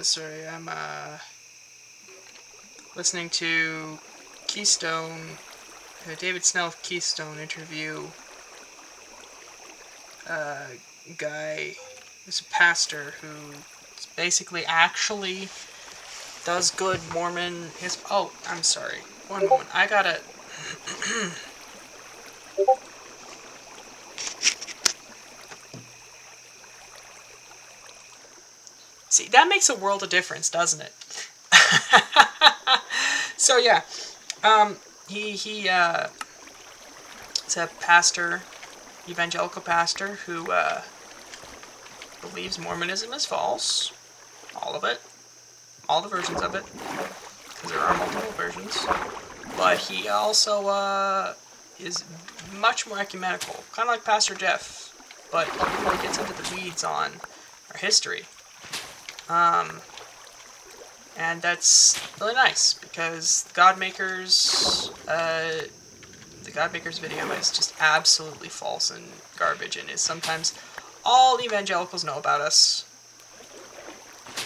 sorry, I'm listening to Keystone, David Snell of Keystone interview guy who's a pastor who basically actually does good Mormon. Oh, I'm sorry. One moment. I gotta. See, that makes a world of difference, doesn't it? So yeah, he is a pastor, evangelical pastor who believes Mormonism is false, all of it, all the versions of it, because there are multiple versions. But he also is much more ecumenical, kind of like Pastor Jeff, but he really gets into the weeds on our history. And that's really nice because the Godmakers video is just absolutely false and garbage, and is sometimes all evangelicals know about us,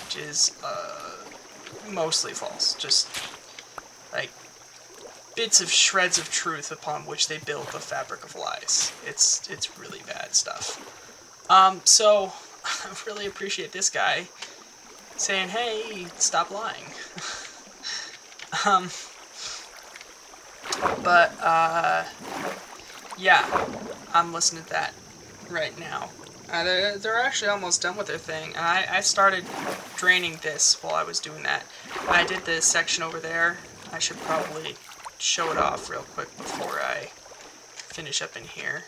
which is mostly false. Just like bits of shreds of truth upon which they build the fabric of lies. It's really bad stuff. So I really appreciate this guy saying, hey, stop lying. Yeah, I'm listening to that right now. They're actually almost done with their thing, and I started draining this while I was doing that. I did this section over there. I should probably show it off real quick before I finish up in here.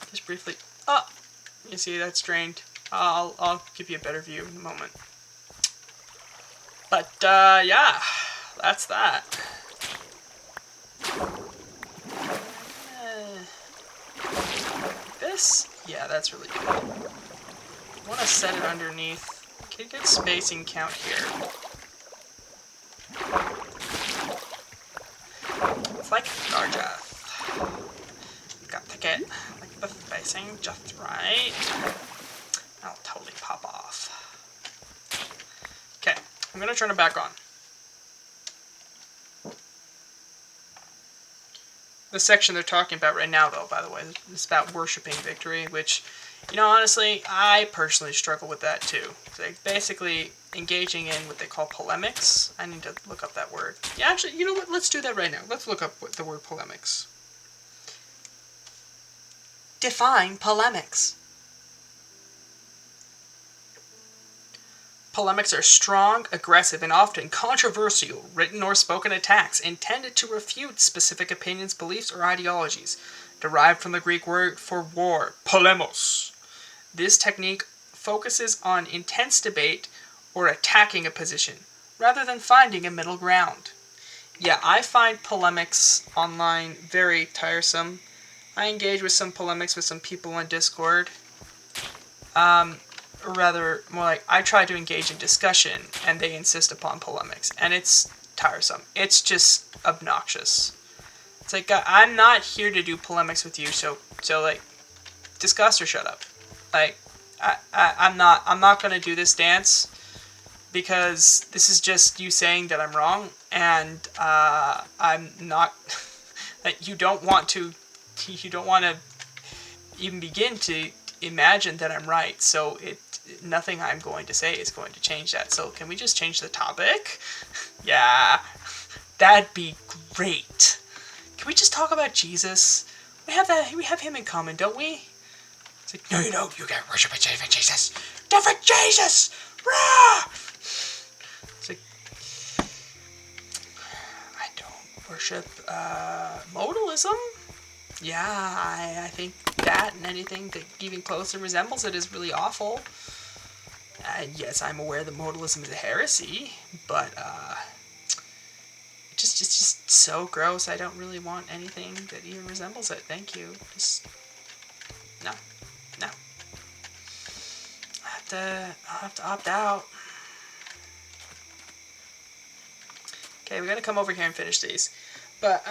Just briefly. Oh, you see that's drained. I'll give you a better view in a moment. But yeah, that's that. This, yeah, that's really good. I want to set it underneath. Get a good spacing count here. It's like Garjath. Got to get like the spacing just right. That'll totally pop off. Okay, I'm gonna turn it back on. The section they're talking about right now, though, by the way, is about worshiping victory, which, you know, honestly, I personally struggle with that too. Like, basically, engaging in what they call polemics. I need to look up that word. Yeah, actually, you know what? Let's do that right now. Let's look up the word polemics. Define polemics. Polemics are strong, aggressive, and often controversial written or spoken attacks intended to refute specific opinions, beliefs, or ideologies, derived from the Greek word for war, polemos. This technique focuses on intense debate or attacking a position, rather than finding a middle ground. Yeah, I find polemics online very tiresome. I engage with some polemics with some people on Discord. Or rather, more like, I try to engage in discussion, and they insist upon polemics, and it's tiresome. It's just obnoxious. It's like, I'm not here to do polemics with you, so like, discuss or shut up. Like, I'm not gonna do this dance, because this is just you saying that I'm wrong, and I'm not. You don't want to even begin to imagine that I'm right. So nothing I'm going to say is going to change that. So can we just change the topic? Yeah, that'd be great. Can we just talk about Jesus? We have him in common, don't we? It's like, no, you don't. You can't worship a different Jesus. Different Jesus! Rah! It's like, I don't worship modalism. Yeah, I think that and anything that even closer resembles it is really awful. Yes, I'm aware that modalism is a heresy, but it's just so gross. I don't really want anything that even resembles it. Thank you. Just no. I'll have to opt out. Okay, we're gonna come over here and finish these. But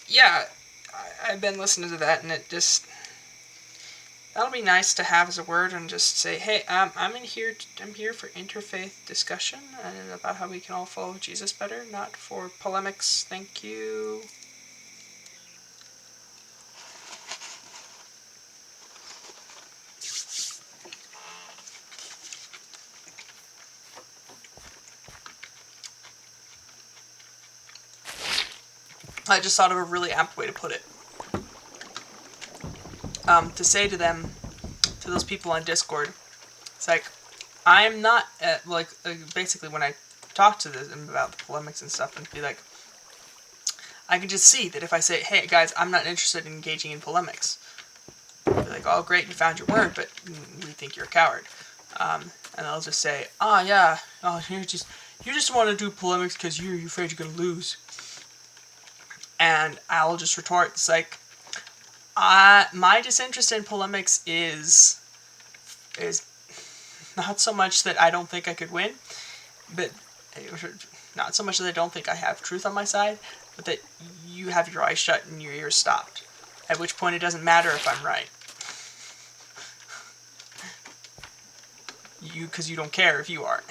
yeah, I've been listening to that, and it just That'll be nice to have as a word, and just say, hey, I'm here for interfaith discussion and about how we can all follow Jesus better, not for polemics. Thank you. I just thought of a really apt way to put it. To say to them, to those people on Discord, it's like, I am not, basically when I talk to them about the polemics and stuff, and be like, I can just see that if I say, hey guys, I'm not interested in engaging in polemics, they'll be like, oh great, you found your word, but we think you're a coward. And I'll just say, oh yeah, oh you just want to do polemics because you're afraid you're gonna lose. And I'll just retort, it's like, my disinterest in polemics is not so much that I don't think I could win, but not so much that I don't think I have truth on my side, but that you have your eyes shut and your ears stopped. At which point it doesn't matter if I'm right. Because you don't care if you are.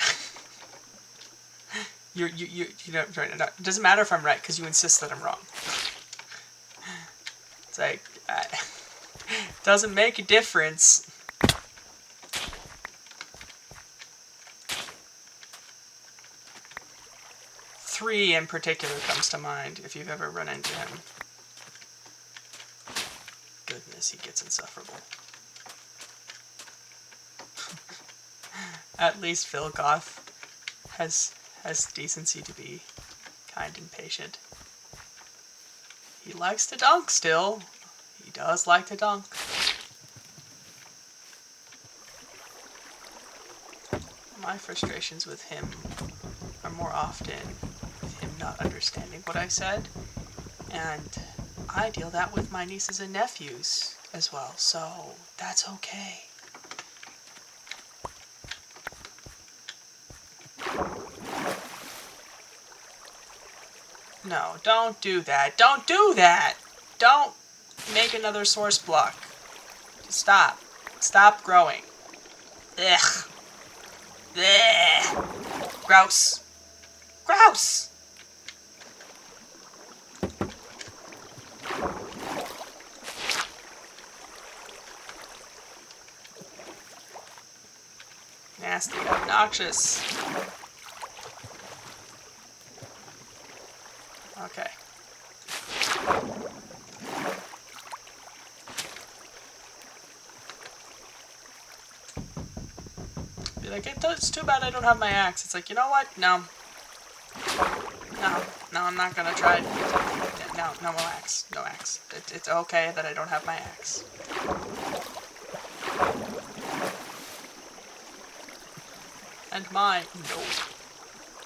you know, it doesn't matter if I'm right because you insist that I'm wrong. It's like, it doesn't make a difference. Three in particular comes to mind, if you've ever run into him. Goodness, he gets insufferable. At least Phil Goth has decency to be kind and patient. He likes to dunk still. He does like to dunk. My frustrations with him are more often with him not understanding what I said, and I deal that with my nieces and nephews as well, so that's okay. No, don't do that. Don't do that! Don't make another source block. Stop. Stop growing. Ugh. Ugh. Gross. Gross! Nasty, obnoxious. Okay. Be like, it's too bad I don't have my axe. It's like, you know what? No. No, I'm not gonna try. No axe. No axe. It's okay that I don't have my axe. And my...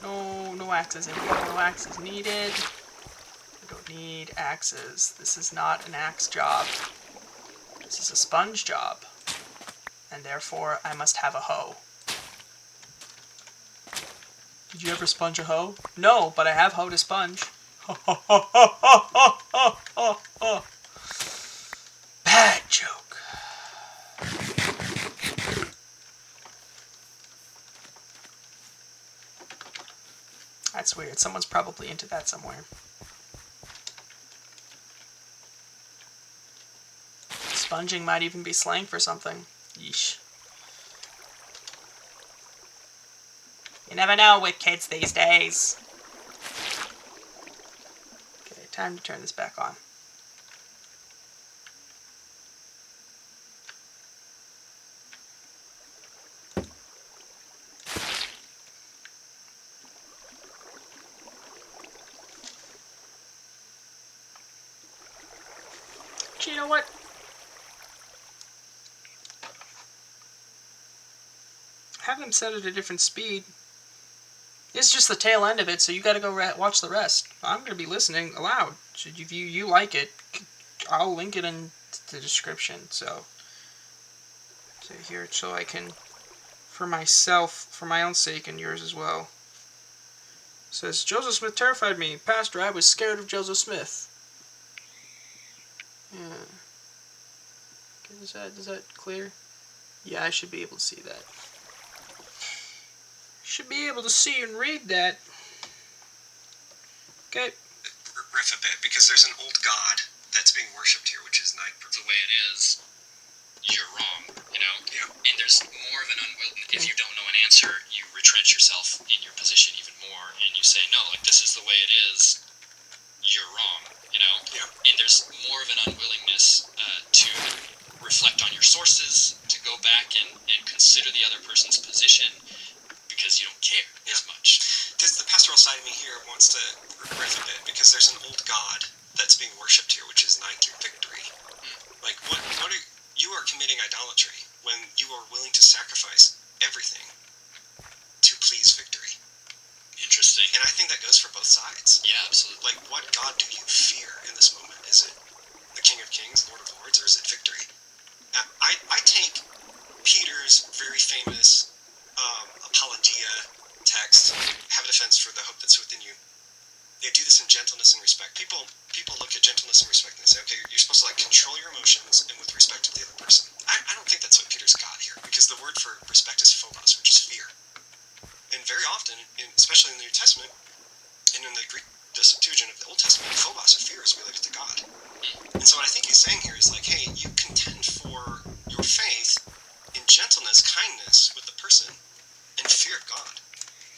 No axes in here. No axes needed. I don't need axes. This is not an axe job. This is a sponge job. And therefore, I must have a hoe. Did you ever sponge a hoe? No, but I have hoe to sponge. Bad joke. That's weird. Someone's probably into that somewhere. Sponging might even be slang for something. Yeesh. You never know with kids these days. Okay, time to turn this back on. But you know what? Have them set at a different speed. It's just the tail end of it, so you gotta go watch the rest. I'm gonna be listening aloud. Should you like it, I'll link it in the description. So here, so I can, for myself, for my own sake, and yours as well. It says, Joseph Smith terrified me. Pastor, I was scared of Joseph Smith. Yeah. Is that clear? Yeah, I should be able to see that. Should be able to see and read that. Okay. Riff a bit, because there's an old god that's being worshipped here, which is night. The way it is, you're wrong, you know? Yeah. And there's more of an unwillingness. If you don't know an answer, you retrench yourself in your position even more, and you say, no, like, this is the way it is, you're wrong, you know? Yeah. And there's more of an unwillingness to reflect on your sources, to go back and consider the other person's position, because you don't care as much. The pastoral side of me here wants to riff a bit, because there's an old god that's being worshipped here, which is night through victory. Like, what are you are committing idolatry when you are willing to sacrifice everything to please victory. Interesting. And I think that goes for both sides. Yeah, absolutely. Like, what god do you fear in this moment? Is it the King of Kings, Lord of Lords, or is it victory? I take Peter's very famous apologia text, have a defense for the hope that's within you. They do this in gentleness and respect. People look at gentleness and respect and say, okay, you're supposed to like control your emotions and with respect to the other person. I don't think that's what Peter's got here, because the word for respect is phobos, which is fear. And very often, especially in the New Testament, and in the Greek, the Septuagint of the Old Testament, phobos, or fear, is related to God. And so what I think he's saying here is like, hey, you contend for your faith in gentleness, kindness with the person, and fear of God.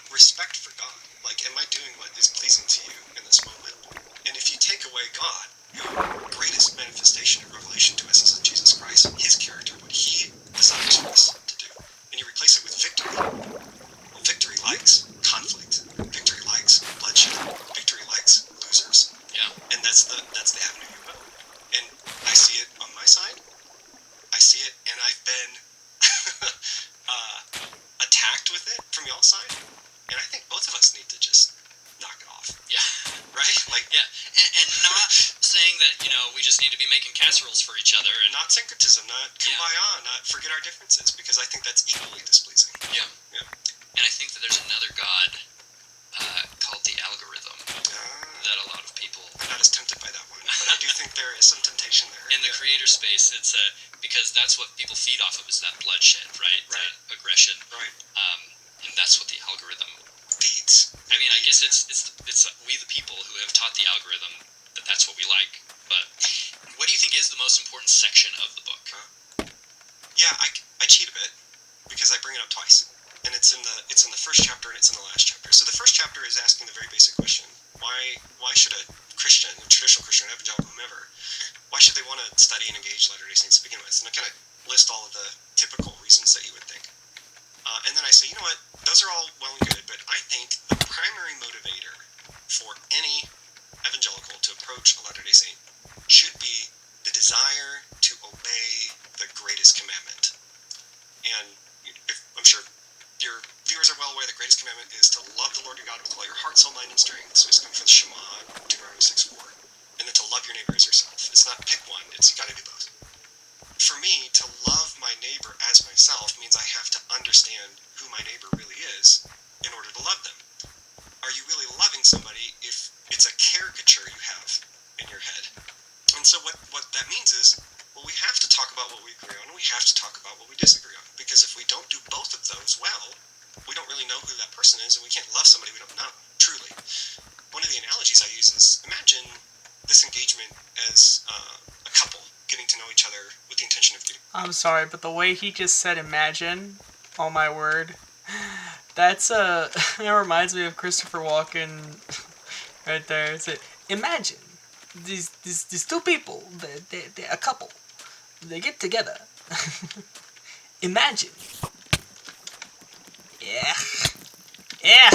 Respect for God. Like, am I doing what is pleasing to you in this moment? And if you take away God, your greatest manifestation of revelation to us is in Jesus Christ, his character, what he desires for us to do, and you replace it with victory. Well, victory likes conflict. Victory likes bloodshed. Victory likes losers. Yeah. And that's the avenue you go. And I see it on my side. I see it, and I've been attacked with it from y'all's side. And I think both of us need to just knock it off. Yeah. Right? Like, yeah. And not saying that, you know, we just need to be making casseroles for each other. And not syncretism, not kumbaya, not forget our differences, because I think that's equally displeasing. Yeah. Yeah. And I think that there's another god called the algorithm that a lot of people... I'm not as tempted by that one, but I do think there is some temptation there. In the creator space, it's because that's what people feed off of, is that bloodshed, right? Right. That aggression. Right. And that's what the algorithm feeds. I mean, I guess it's we the people who have taught the algorithm that that's what we like. But what do you think is the most important section of the book? Yeah, I cheat a bit because I bring it up twice, and it's in the first chapter and it's in the last chapter. So the first chapter is asking the very basic question: why should a Christian, a traditional Christian, evangelical, whomever, why should they want to study and engage Latter-day Saints to begin with? And I kind of list all of the typical reasons that you would think. And then I say, you know what, those are all well and good, but I think the primary motivator for any evangelical to approach a Latter-day Saint should be the desire to obey the greatest commandment. And I'm sure your viewers are well aware the greatest commandment is to love the Lord your God with all your heart, soul, mind, and strength. So it's coming from the Shema, Deuteronomy 6:4. And then to love your neighbor as yourself. It's not pick one, it's you gotta do both. For me, to love my neighbor as myself means I have to understand who my neighbor really is in order to love them. Are you really loving somebody if it's a caricature you have in your head? And so what that means is, well, we have to talk about what we agree on, and we have to talk about what we disagree on. Because if we don't do both of those well, we don't really know who that person is, and we can't love somebody we don't know, truly. One of the analogies I use is, imagine this engagement as a couple getting to know each other with the intention of getting... I'm sorry, but the way he just said imagine, oh my word, that's it reminds me of Christopher Walken right there. It's imagine these two people, they're a couple, they get together. Imagine. Yeah.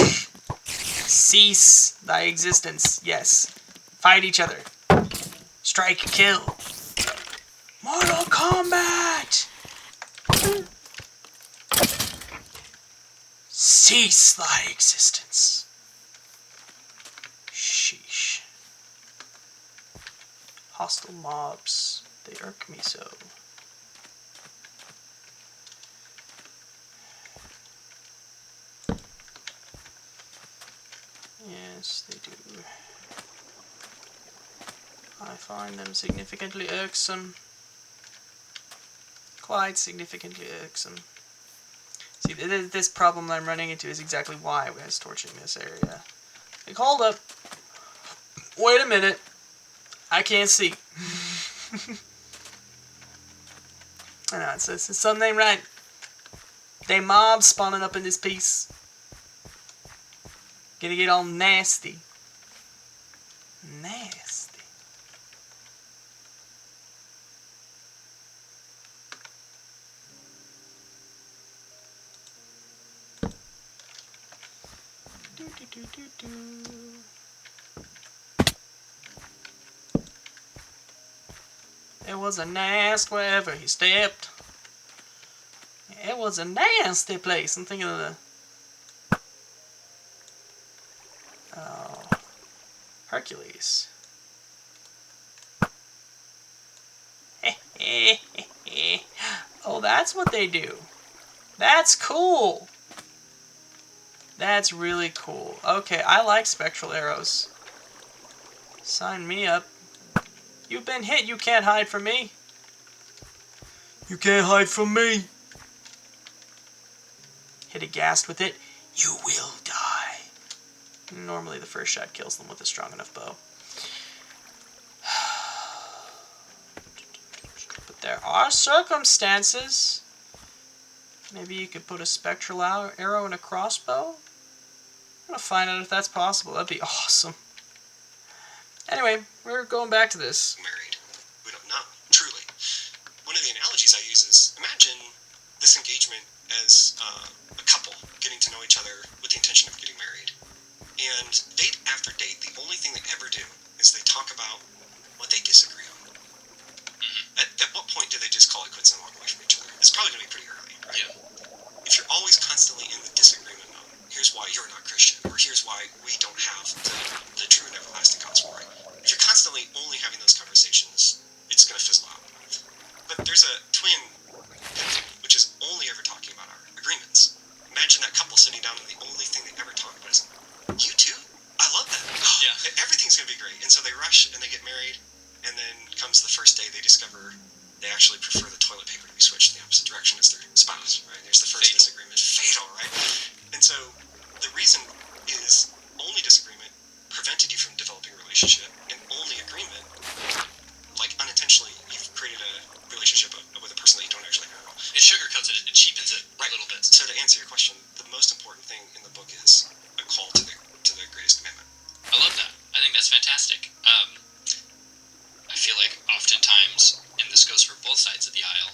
Cease thy existence. Yes. Fight each other. Strike, kill. Mortal Kombat! Cease thy existence. Sheesh. Hostile mobs. They irk me so. Yes, they do. I find them significantly irksome. quite significantly irksome. See, this problem that I'm running into is exactly why I was torching this area. Like, hold up. Wait a minute. I can't see. I know, it's something ain't right. They mobs spawning up in this piece. Gonna get all nasty. Nasty. Do, do, do, do, do. It was a nest wherever he stepped. It was a nasty place. I'm thinking of the... Oh, Hercules. Oh, that's what they do. That's cool. That's really cool. Okay, I like spectral arrows. Sign me up. You've been hit. You can't hide from me. You can't hide from me. Hit a ghast with it. You will die. Normally the first shot kills them with a strong enough bow. But there are circumstances. Maybe you could put a spectral arrow in a crossbow? I'm gonna find out if that's possible. That'd be awesome. Anyway, we're going back to this. Married. We don't know, truly. One of the analogies I use is, imagine this engagement as a couple getting to know each other with the intention of getting married. And date after date, the only thing they ever do is they talk about what they disagree on. At what point do they just call it quits and walk away from each other? It's probably going to be pretty early, right? Yeah. If you're always constantly in the disagreement mode, here's why you're not Christian, or here's why we don't have the true and everlasting gospel, right? If you're constantly only having those conversations, it's going to fizzle out. But there's a twin, which is only ever talking about our agreements. Imagine that couple sitting down and the only thing they ever talk about is, you too? I love that. Yeah. Everything's going to be great. And so they rush and they get married, and then comes the first day they discover they actually prefer the toilet paper to be switched in the opposite direction as their spouse, right? There's the first disagreement. Fatal, right? And so the reason is only disagreement prevented you from developing a relationship, and only agreement, like unintentionally, you've created a relationship with a person that you don't actually know. It sugarcoats it, it cheapens it a little bit. So to answer your question, the most important thing in the book is a call to the greatest commandment. I love that. I think that's fantastic. I feel like oftentimes, and this goes for both sides of the aisle,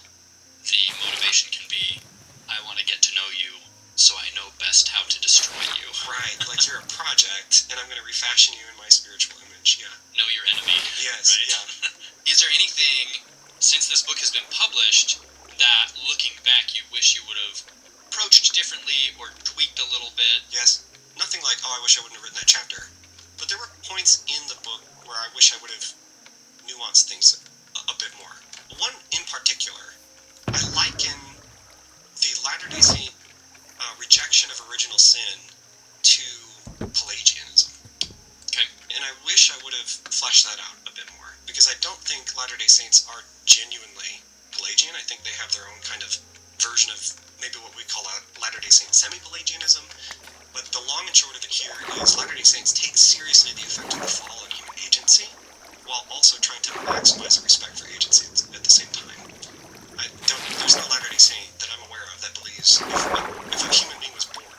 the motivation can be, I want to get to know you so I know best how to destroy you. Right, like you're a project, and I'm going to refashion you in my spiritual image, yeah. Know your enemy. Yes, right? Yeah. Is there anything, since this book has been published, that looking back you wish you would have approached differently or tweaked a little bit? Yes. Nothing like, oh, I wish I wouldn't have written that chapter. But there were points in the book where I wish I would have nuanced things a bit more. One in particular, I liken the Latter-day Saint rejection of original sin to Pelagianism. Okay. And I wish I would have fleshed that out a bit more, because I don't think Latter-day Saints are genuinely Pelagian. I think they have their own kind of version of maybe what we call Latter-day Saint semi-Pelagianism. But the long and short of it here is Latter-day Saints take seriously the effect of the fall on human agency, while also trying to maximize the respect for agency at the same time. There's no Latter-day Saint that I'm aware of that believes if a human being was born,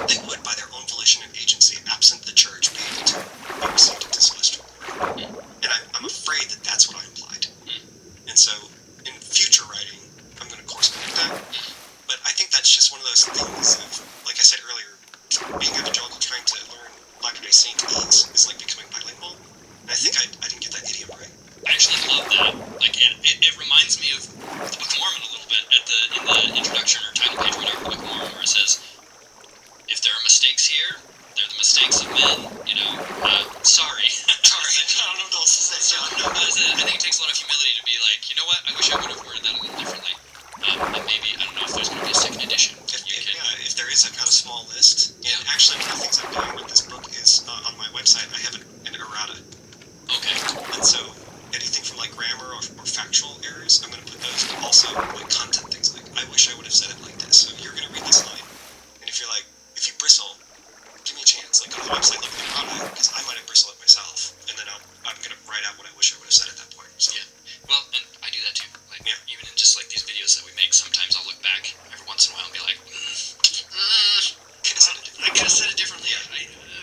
they would, by their own volition and agency, absent the church, be able to be received into celestial glory. And I'm afraid that that's what I implied. And so, in future writing, I'm going to course correct that. But I think that's just one of those things of, like I said earlier, being evangelical, trying to learn Latter-day Saintese is like becoming bilingual. And I think I didn't get that idiom right. I actually love that. Like, it reminds me of the Book of Mormon a little bit in the introduction or title page or whatever, the Book of Mormon, where it says, if there are mistakes here, they're the mistakes of men, sorry. Sorry, I don't know what else to say. So, no, I think it takes a lot of humility to be like, you know what, I wish I would have worded that a little differently. And maybe, I don't know if there's going to be a second edition. If there is, I've got a small list. And actually, one of the things I'm doing with this book is, on my website, I have an errata. Okay. And so, anything from like grammar or factual errors, I'm going to put those, but also like content things like, I wish I would have said it like this. So you're going to read this line, and if you bristle, give me a chance. Like, go to the website, look at the product, because I might have bristled it myself, and then I'm going to write out what I wish I would have said at that point. So. Yeah. Well, and I do that too. Like, even in just like these videos that we make, sometimes I'll look back every once in a while and be like, I could have said it differently.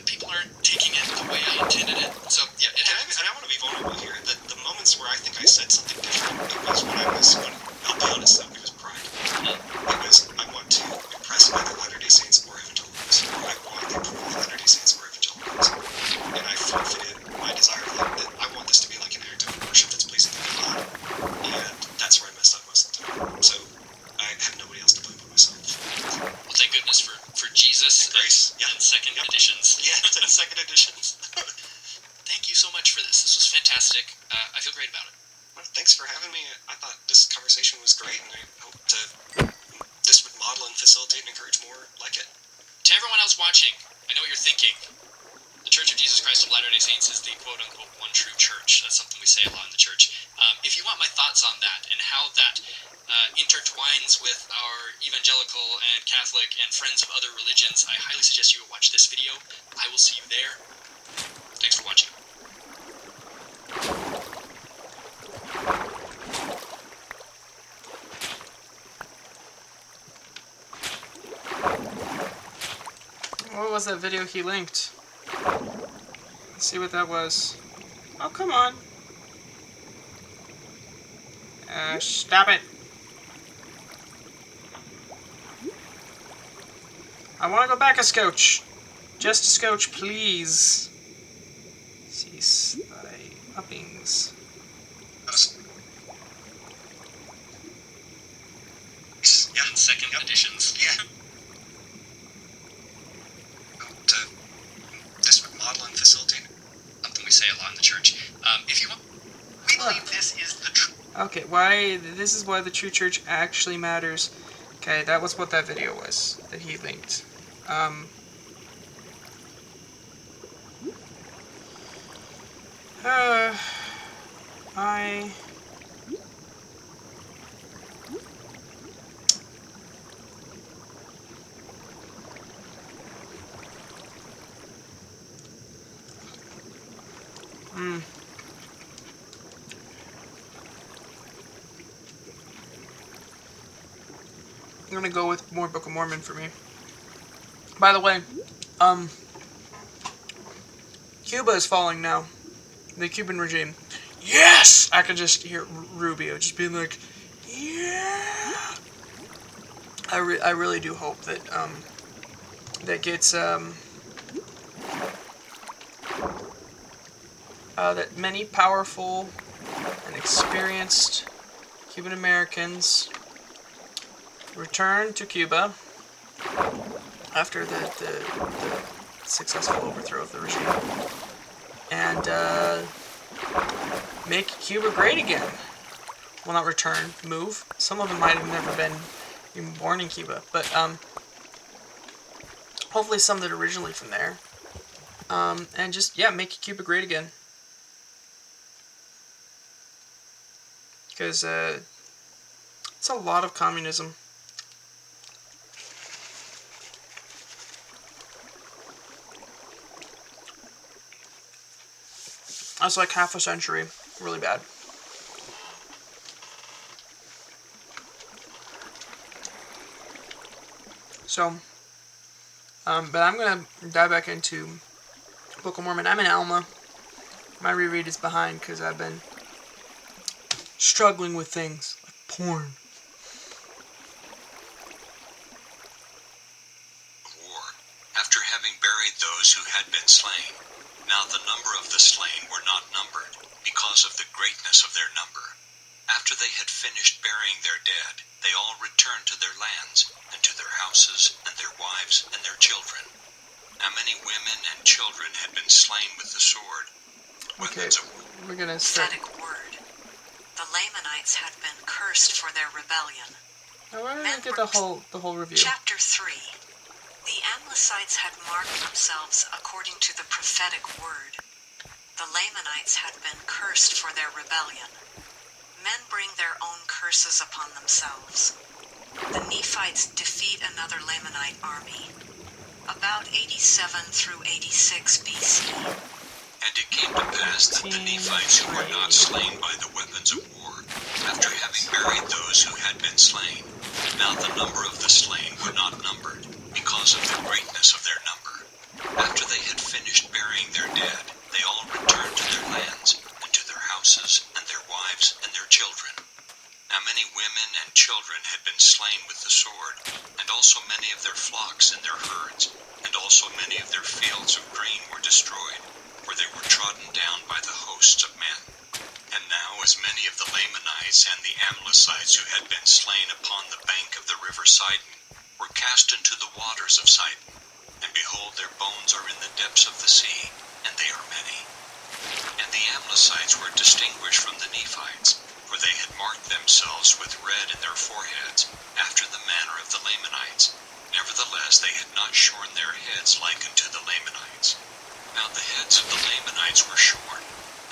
People aren't taking it the way I intended it. So, yeah, it happens. And I want to be vulnerable here. The moments where I think I said something different, it was when I'll be honest though, it was pride. It was, I want to impress either Latter-day Saints or Evangelicals, or I want the approval of Latter-day Saints or Evangelicals. And I forfeited my desire that I want this to be like an act of worship that's pleasing to God. And that's where I messed up most of the time. So I have nobody else to blame but myself. Well, thank goodness for Jesus and grace. And second editions. Yeah, and second editions. Thank you so much for this. This was fantastic. I feel great about it. Well, thanks for having me. I thought this conversation was great, and I hope this would model and facilitate and encourage more like it. To everyone else watching, I know what you're thinking. The Church of Jesus Christ of Latter-day Saints is the quote-unquote one true church. That's something we say a lot in the church. If you want my thoughts on that and how that intertwines with our evangelical and Catholic and friends of other religions, I highly suggest you watch this video. I will see you there. Thanks for watching. What was that video he linked? Let's see what that was. Oh, come on. Stop it. I want to go back a scotch. Just a scotch, please. Cease thy uppings. Yeah, and second editions. Yeah. This would model and facilitate something we say a lot in the church. If you want, we believe this is the truth. Okay, this is why the true church actually matters. Okay, that was what that video was that he linked. I'm gonna go with more Book of Mormon for me. By the way, Cuba is falling now. The Cuban regime. Yes! I can just hear Rubio just being like, yeah! I really do hope that, that gets, that many powerful and experienced Cuban Americans return to Cuba after the successful overthrow of the regime and make Cuba great again. Well, not return, move. Some of them might have never been even born in Cuba, but hopefully some that are originally from there. And just, yeah, make Cuba great again. Because it's a lot of communism. That's like half a century. Really bad. So, but I'm going to dive back into Book of Mormon. I'm in Alma. My reread is behind because I've been struggling with things like porn. War, after having buried those who had been slain, now the number of the slain were not numbered, because of the greatness of their number. After they had finished burying their dead, they all returned to their lands, and to their houses, and their wives, and their children. Now many women and children had been slain with the sword. Okay, we're gonna start. Prophetic word. The Lamanites had been cursed for their rebellion. Now we're gonna get the whole review. Chapter 3. The Amlicites had marked themselves according to the prophetic word. The Lamanites had been cursed for their rebellion. Men bring their own curses upon themselves. The Nephites defeat another Lamanite army. About 87 through 86 BC. And it came to pass that the Nephites who were not slain by the weapons of war, after having buried those who had been slain, now the number of the slain were not numbered, because of the greatness of their number. After they had finished burying their dead, they all returned to their lands, and to their houses, and their wives, and their children. Now many women and children had been slain with the sword, and also many of their flocks and their herds, and also many of their fields of grain were destroyed, for they were trodden down by the hosts of men. And now as many of the Lamanites and the Amlicites who had been slain upon the bank of the river Sidon were cast into the waters of Sidon, and behold, their bones are in the depths of the sea, and they are many. And the Amlicites were distinguished from the Nephites, for they had marked themselves with red in their foreheads, after the manner of the Lamanites. Nevertheless, they had not shorn their heads like unto the Lamanites. Now the heads of the Lamanites were shorn,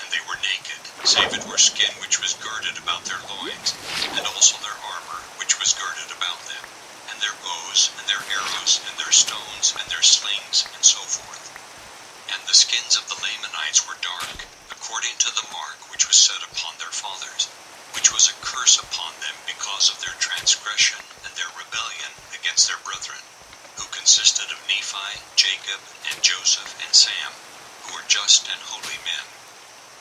and they were naked, save it were skin which was girded about their loins, and also their armor which was girded about them, and their bows, and their arrows, and their stones, and their slings, and so forth. And the skins of the Lamanites were dark, according to the mark which was set upon their fathers, which was a curse upon them because of their transgression and their rebellion against their brethren, who consisted of Nephi, Jacob, and Joseph, and Sam, who were just and holy men.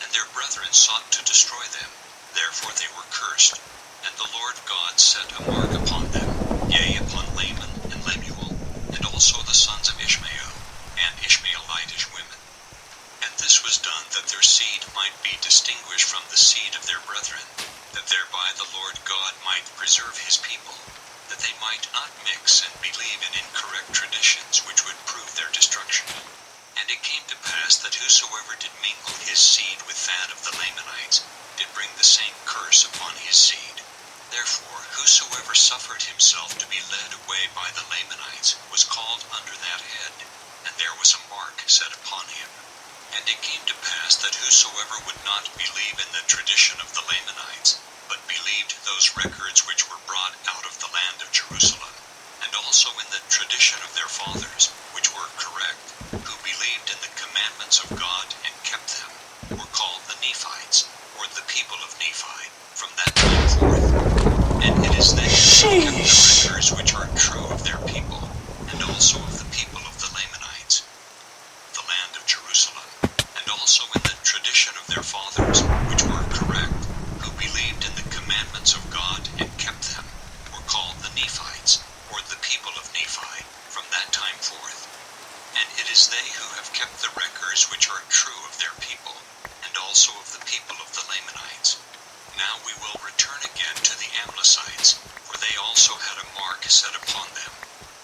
And their brethren sought to destroy them, therefore they were cursed. And the Lord God set a mark upon them, yea, upon Laman and Lemuel, and also the sons of Ishmael, and Ishmaelitish women. And this was done that their seed might be distinguished from the seed of their brethren, that thereby the Lord God might preserve his people, that they might not mix and believe in incorrect traditions which would prove their destruction. And it came to pass that whosoever did mingle his seed with that of the Lamanites did bring the same curse upon his seed. Therefore whosoever suffered himself to be led away by the Lamanites was called under that head, and there was a mark set upon him. And it came to pass that whosoever would not believe in the tradition of the Lamanites, but believed those records which were brought out of the land of Jerusalem, and also in the tradition of their fathers, which were correct, who believed in the commandments of God and kept them, were called the Nephites, or the people of Nephi, from that time forth. And it is they who kept the records which are true of their people, and also of the people of the Lamanites, the land of Jerusalem, and also in the tradition of their fathers, which were correct, who believed in the commandments of God and kept them, were called the Nephites, or the people of Nephi, from that time forth. And it is they who have kept the records which are true of their people, and also of the people of the Lamanites. Now we will return again to the Amlicites, for they also had a mark set upon them.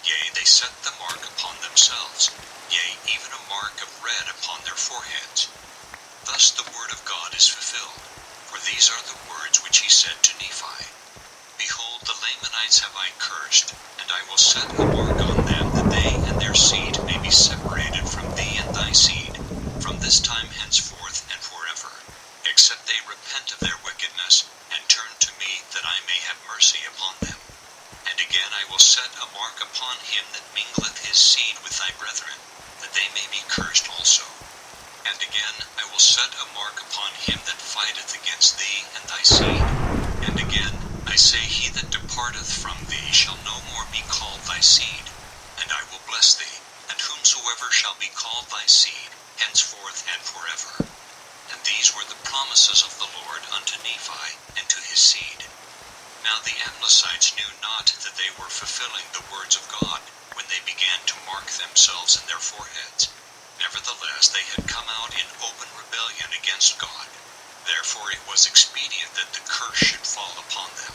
Yea, they set the mark upon themselves, yea, even a mark of red upon their foreheads. Thus the word of God is fulfilled, for these are the words which he said to Nephi. Behold, the Lamanites have I cursed, and I will set a mark on them, that they and their seed may be separated from thee and thy seed, from this time henceforth and forever, except they repent of their wickedness, and turn to me, that I may have mercy upon them. And again I will set a mark upon him that mingleth his seed with thy brethren, that they may be cursed also. And again I will set a mark upon him that fighteth against thee and thy seed. And again I say, he that departeth from thee shall no more be called thy seed, and I will bless thee, and whomsoever shall be called thy seed, henceforth and forever. And these were the promises of the Lord unto Nephi and to his seed. Now the Amlicites knew not that they were fulfilling the words of God, when they began to mark themselves in their foreheads. Nevertheless, they had come out in open rebellion against God. Therefore it was expedient that the curse should fall upon them.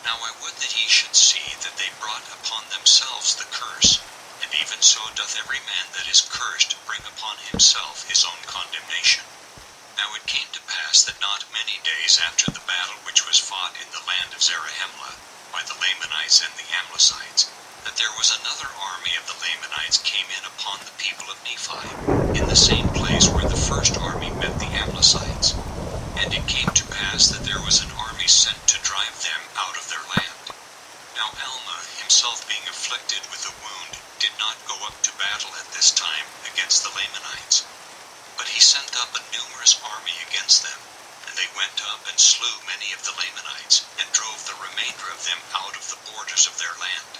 Now I would that ye should see that they brought upon themselves the curse, and even so doth every man that is cursed bring upon himself his own condemnation. Now it came to pass that not many days after the battle which was fought in the land of Zarahemla by the Lamanites and the Amlicites, that there was another army of the Lamanites came in upon the people of Nephi, in the same place where the first army met the Amlicites. And it came to pass that there was an army sent to drive them out of their land. Now Alma, himself being afflicted with a wound, did not go up to battle at this time against the Lamanites. But he sent up a numerous army against them, and they went up and slew many of the Lamanites, and drove the remainder of them out of the borders of their land.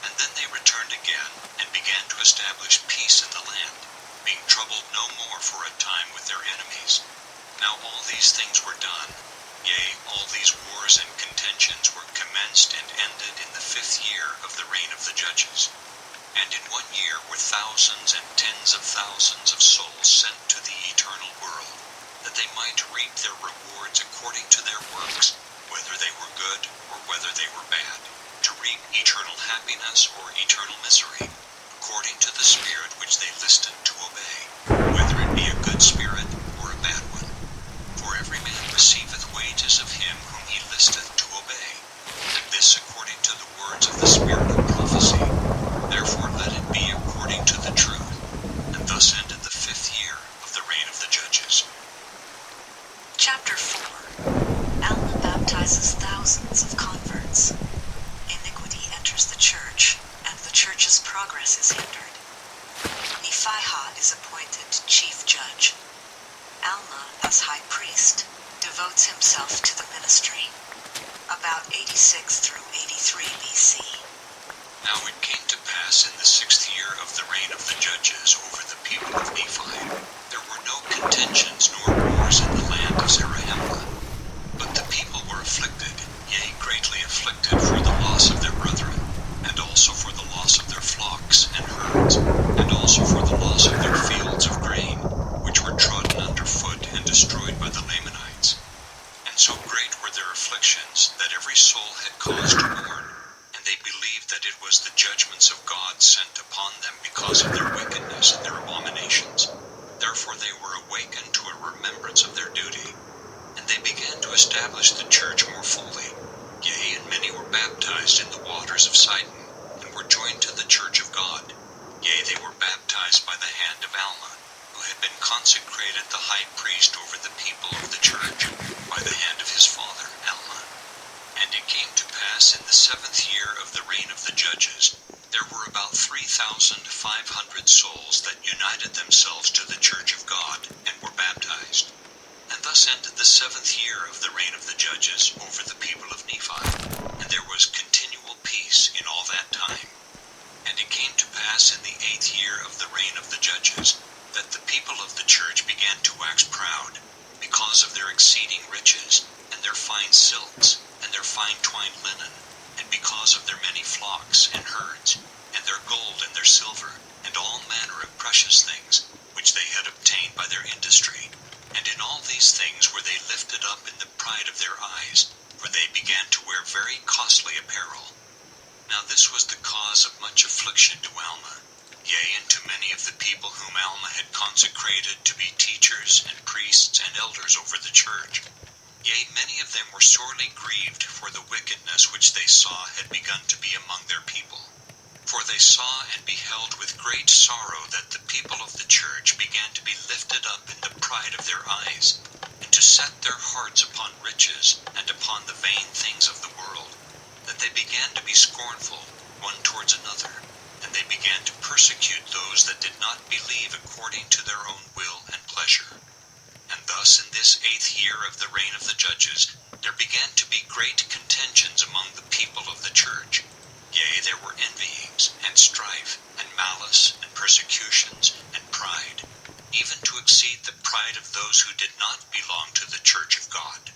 And then they returned again, and began to establish peace in the land, being troubled no more for a time with their enemies. Now all these things were done, yea, all these wars and contentions were commenced and ended in the 5th year of the reign of the judges. And in 1 year were thousands and tens of thousands of souls sent to the eternal world, that they might reap their rewards according to their works, whether they were good or whether they were bad, to reap eternal happiness or eternal misery, according to the spirit which they listed to obey, whether it be a good spirit or a bad one. For every man receiveth wages of him whom he listeth to obey, and this according to the words of the spirit of prophecy. Therefore let it be according to the truth. And thus ended the 5th year of the reign of the judges. Chapter 4. Alma baptizes thousands of converts. Iniquity enters the church, and the church's progress is hindered. Nephihah is appointed chief judge. Alma, as high priest, devotes himself to the ministry. About 86 through 83 BC. Now it came to pass in the 6th year of the reign of the judges over the people of Nephi, there were no contentions nor wars in the land of Zarahemla. But the people were afflicted, yea, greatly afflicted for the loss of their brethren, and also for the loss of their flocks and herds, and also for the loss of their fields of grain, which were trodden under foot and destroyed by the Lamanites. And so great were their afflictions that every soul had cause to mourn, and they believed that it was the judgments of God sent upon them because of their wickedness and their abominations. Therefore they were awakened to a remembrance of their duty. And they began to establish the church more fully. Yea, and many were baptized in the waters of Sidon, and were joined to the church of God. Yea, they were baptized by the hand of Alma, who had been consecrated the high priest over the people of the church, by the hand of his father Alma. And it came to pass in the 7th year of the reign of the judges, there were about 3,500 souls that united themselves to the church of God, and were baptized. And thus ended the 7th year of the reign of the judges over the people of Nephi, and there was continual peace in all that time. And it came to pass in the 8th year of the reign of the judges, that the people of the church began to wax proud, because of their exceeding riches, and their fine silks, and their fine twined linen, and because of their many flocks and herds, and their gold and their silver, and all manner of precious things, which they had obtained by their industry. And in all these things were they lifted up in the pride of their eyes, for they began to wear very costly apparel. Now this was the cause of much affliction to Alma, yea, and to many of the people whom Alma had consecrated to be teachers and priests and elders over the church. Yea, many of them were sorely grieved for the wickedness which they saw had begun to be among their people. For they saw and beheld with great sorrow that the people of the church began to be lifted up in the pride of their eyes, and to set their hearts upon riches and upon the vain things of the world, that they began to be scornful one towards another, and they began to persecute those that did not believe according to their own will and pleasure. And thus in this 8th year of the reign of the judges, there began to be great contentions among the people of the church. Yea, there were envyings, and strife, and malice, and persecutions, and pride, even to exceed the pride of those who did not belong to the church of God.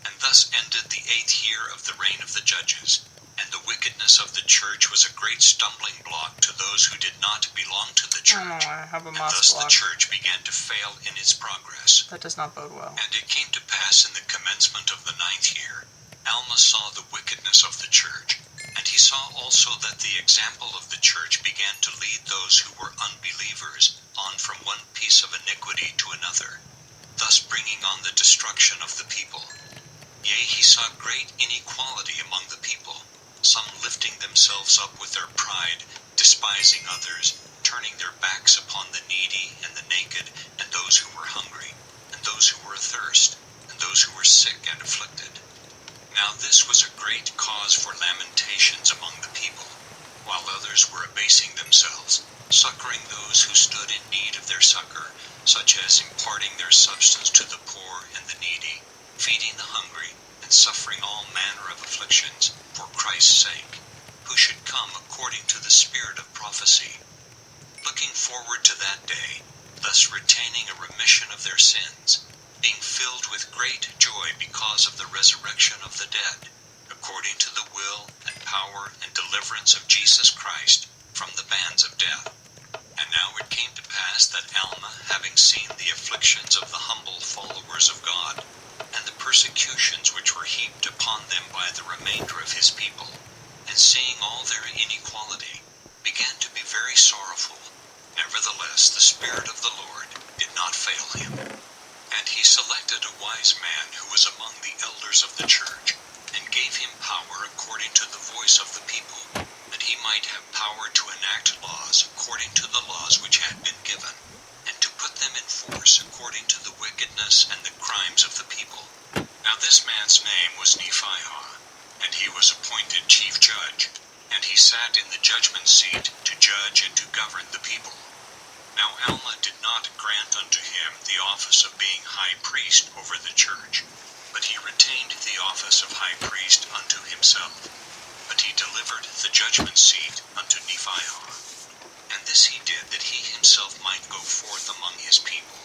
And thus ended the 8th year of the reign of the judges. And the wickedness of the church was a great stumbling block to those who did not belong to the church. I have a And moss thus block. the church began to fail in its progress. That does not bode well. And it came to pass in the commencement of the 9th year, Alma saw the wickedness of the church, and he saw also that the example of the church began to lead those who were unbelievers on from one piece of iniquity to another, thus bringing on the destruction of the people. Yea, he saw great inequality among the people, some lifting themselves up with their pride, despising others, turning their backs upon the needy and the naked, and those who were hungry, and those who were athirst, and those who were sick and afflicted. Now this was a great cause for lamentations among the people, while others were abasing themselves, succoring those who stood in need of their succor, such as imparting their substance to the poor and the needy, feeding the hungry, and suffering all manner of afflictions, for Christ's sake, who should come according to the spirit of prophecy, looking forward to that day, thus retaining a remission of their sins, being filled with great joy because of the resurrection of the dead, according to the will and power and deliverance of Jesus Christ from the bands of death. And now it came to pass that Alma, having seen the afflictions of the humble followers of God, and the persecutions which were heaped upon them by the remainder of his people, and seeing all their inequality, began to be very sorrowful. Nevertheless, the Spirit of the Lord did not fail him. And he selected a wise man who was among the elders of the church, and gave him power according to the voice of the people, that he might have power to enact laws according to the laws which had been given, and to put them in force according to the wickedness and the crimes of the people. Now this man's name was Nephi, and he was appointed chief judge, and he sat in the judgment seat to judge and to govern the people. Now Alma did not grant unto him the office of being high priest over the church, but he retained the office of high priest unto himself. But he delivered the judgment seat unto Nephi. And this he did, that he himself might go forth among his people,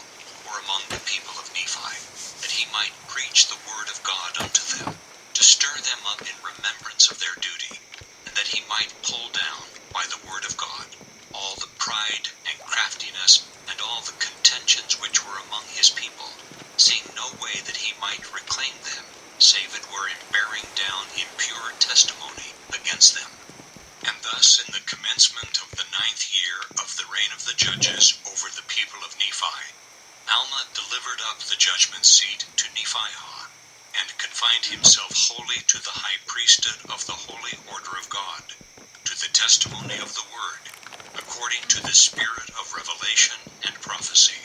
or among the people of Nephi, that he might preach the word of God unto them, to stir them up in remembrance of their duty, and that he might pull down, by the word of God, all the pride and craftiness, and all the contentions which were among his people, seeing no way that he might reclaim them, save it were in bearing down impure testimony against them. And thus in the commencement of the 9th year of the reign of the judges over the people of Nephi, Alma delivered up the judgment seat to Nephi, and confined himself wholly to the high priesthood of the holy order of God, to the testimony of the word, according to the spirit of revelation and prophecy.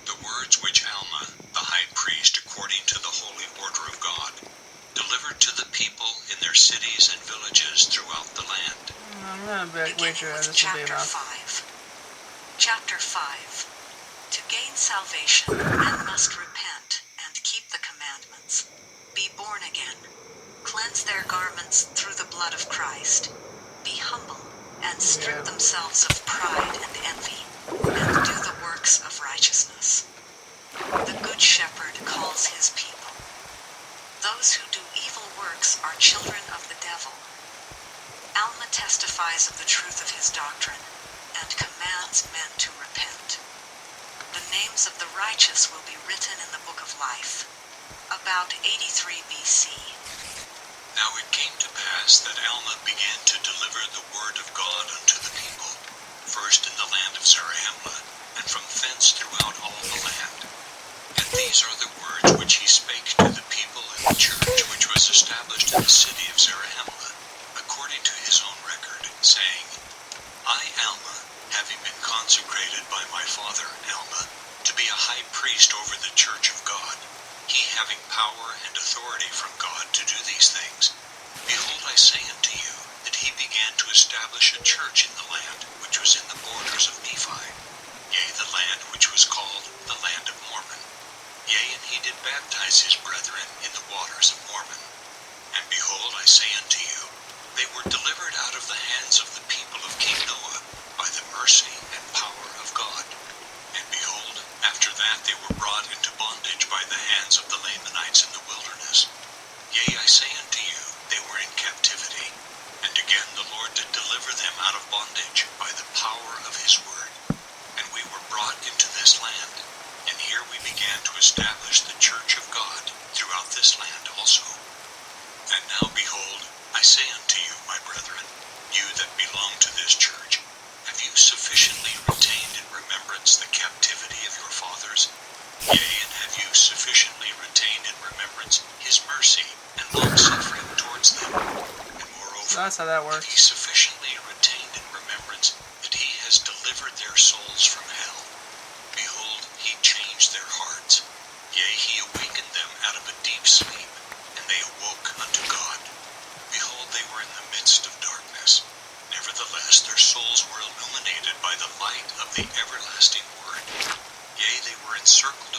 The words which Alma, the high priest according to the holy order of God, delivered to the people in their cities and villages throughout the land. I'm gonna wait Beginning for with this to be chapter enough. 5. Chapter 5. To gain salvation, men must repent and keep the commandments, be born again, cleanse their garments through the blood of Christ, be humble, and strip themselves of pride and envy, and do the works of righteousness. The Good Shepherd calls his people. Those who do evil works are children of the devil. Alma testifies of the truth of his doctrine, and commands men to repent. The names of the righteous will be written in the book of life. About 83 BC. Now it came to pass that Alma began to deliver the word of God unto the people, first in the land of Zarahemla, and from thence throughout all the land. And these are the words which he spake to the people in the church which was established in the city of Zarahemla, according to his own record, saying, I, Alma, having been consecrated by my father Alma, to be a high priest over the church of God, he having power and authority from God to do these things, behold, I say unto you, that he began to establish a church in the land which was in the borders of Nephi, yea, the land which was called the land of Mormon. Yea, and he did baptize his brethren in the waters of Mormon. And behold, I say unto you, they were delivered out of the hands of the people of King Noah by the mercy and power of God. And behold, after that they were brought into bondage by the hands of the Lamanites in the wilderness. Yea, I say unto you, they were in captivity. And again the Lord did deliver them out of bondage by the power of his word. And we were brought into this land. And here we began to establish the church of God throughout this land also. And now behold, I say unto you, my brethren, you that belong to this church, have you sufficiently retained in remembrance the captivity of your fathers? Yea, and have you sufficiently retained in remembrance his mercy and long-suffering towards them? That's how that and works. he sufficiently retained in remembrance that he has delivered their souls from hell. Behold, he changed their hearts. Yea, he awakened them out of a deep sleep, and they awoke unto God. Behold, they were in the midst of darkness. Nevertheless, their souls were illuminated by the light of the everlasting word. Yea, they were encircled.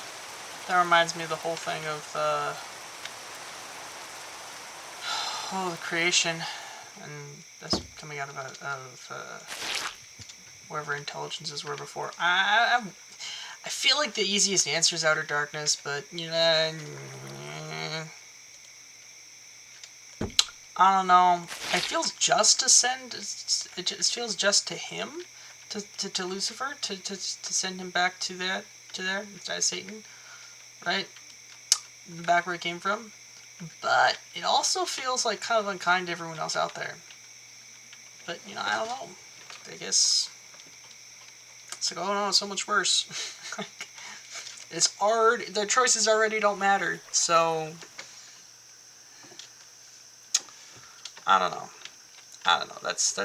That reminds me of the whole thing of the creation, and that's coming out of wherever intelligences were before. I feel like the easiest answer is outer darkness, but you know, I don't know. It feels just to send. It just feels just to him, to Lucifer, to send him back to there instead of Satan, right? Back where it came from. But it also feels like kind of unkind to everyone else out there. But you know, I don't know. I guess it's like, oh no, it's so much worse. It's hard. Their choices already don't matter. So I don't know. That's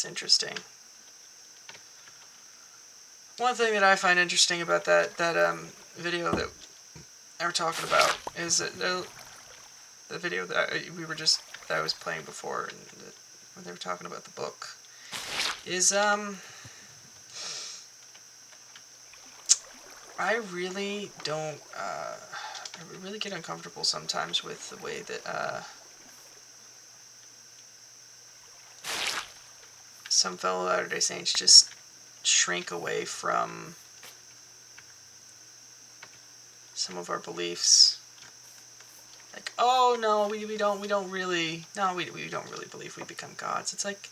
interesting. One thing that I find interesting about that video that I were talking about is that the video that I was playing before, and when they were talking about the book, is I really don't I really get uncomfortable sometimes with the way that some fellow Latter-day Saints just shrink away from some of our beliefs. Like, oh no, we don't really believe we become gods. It's like,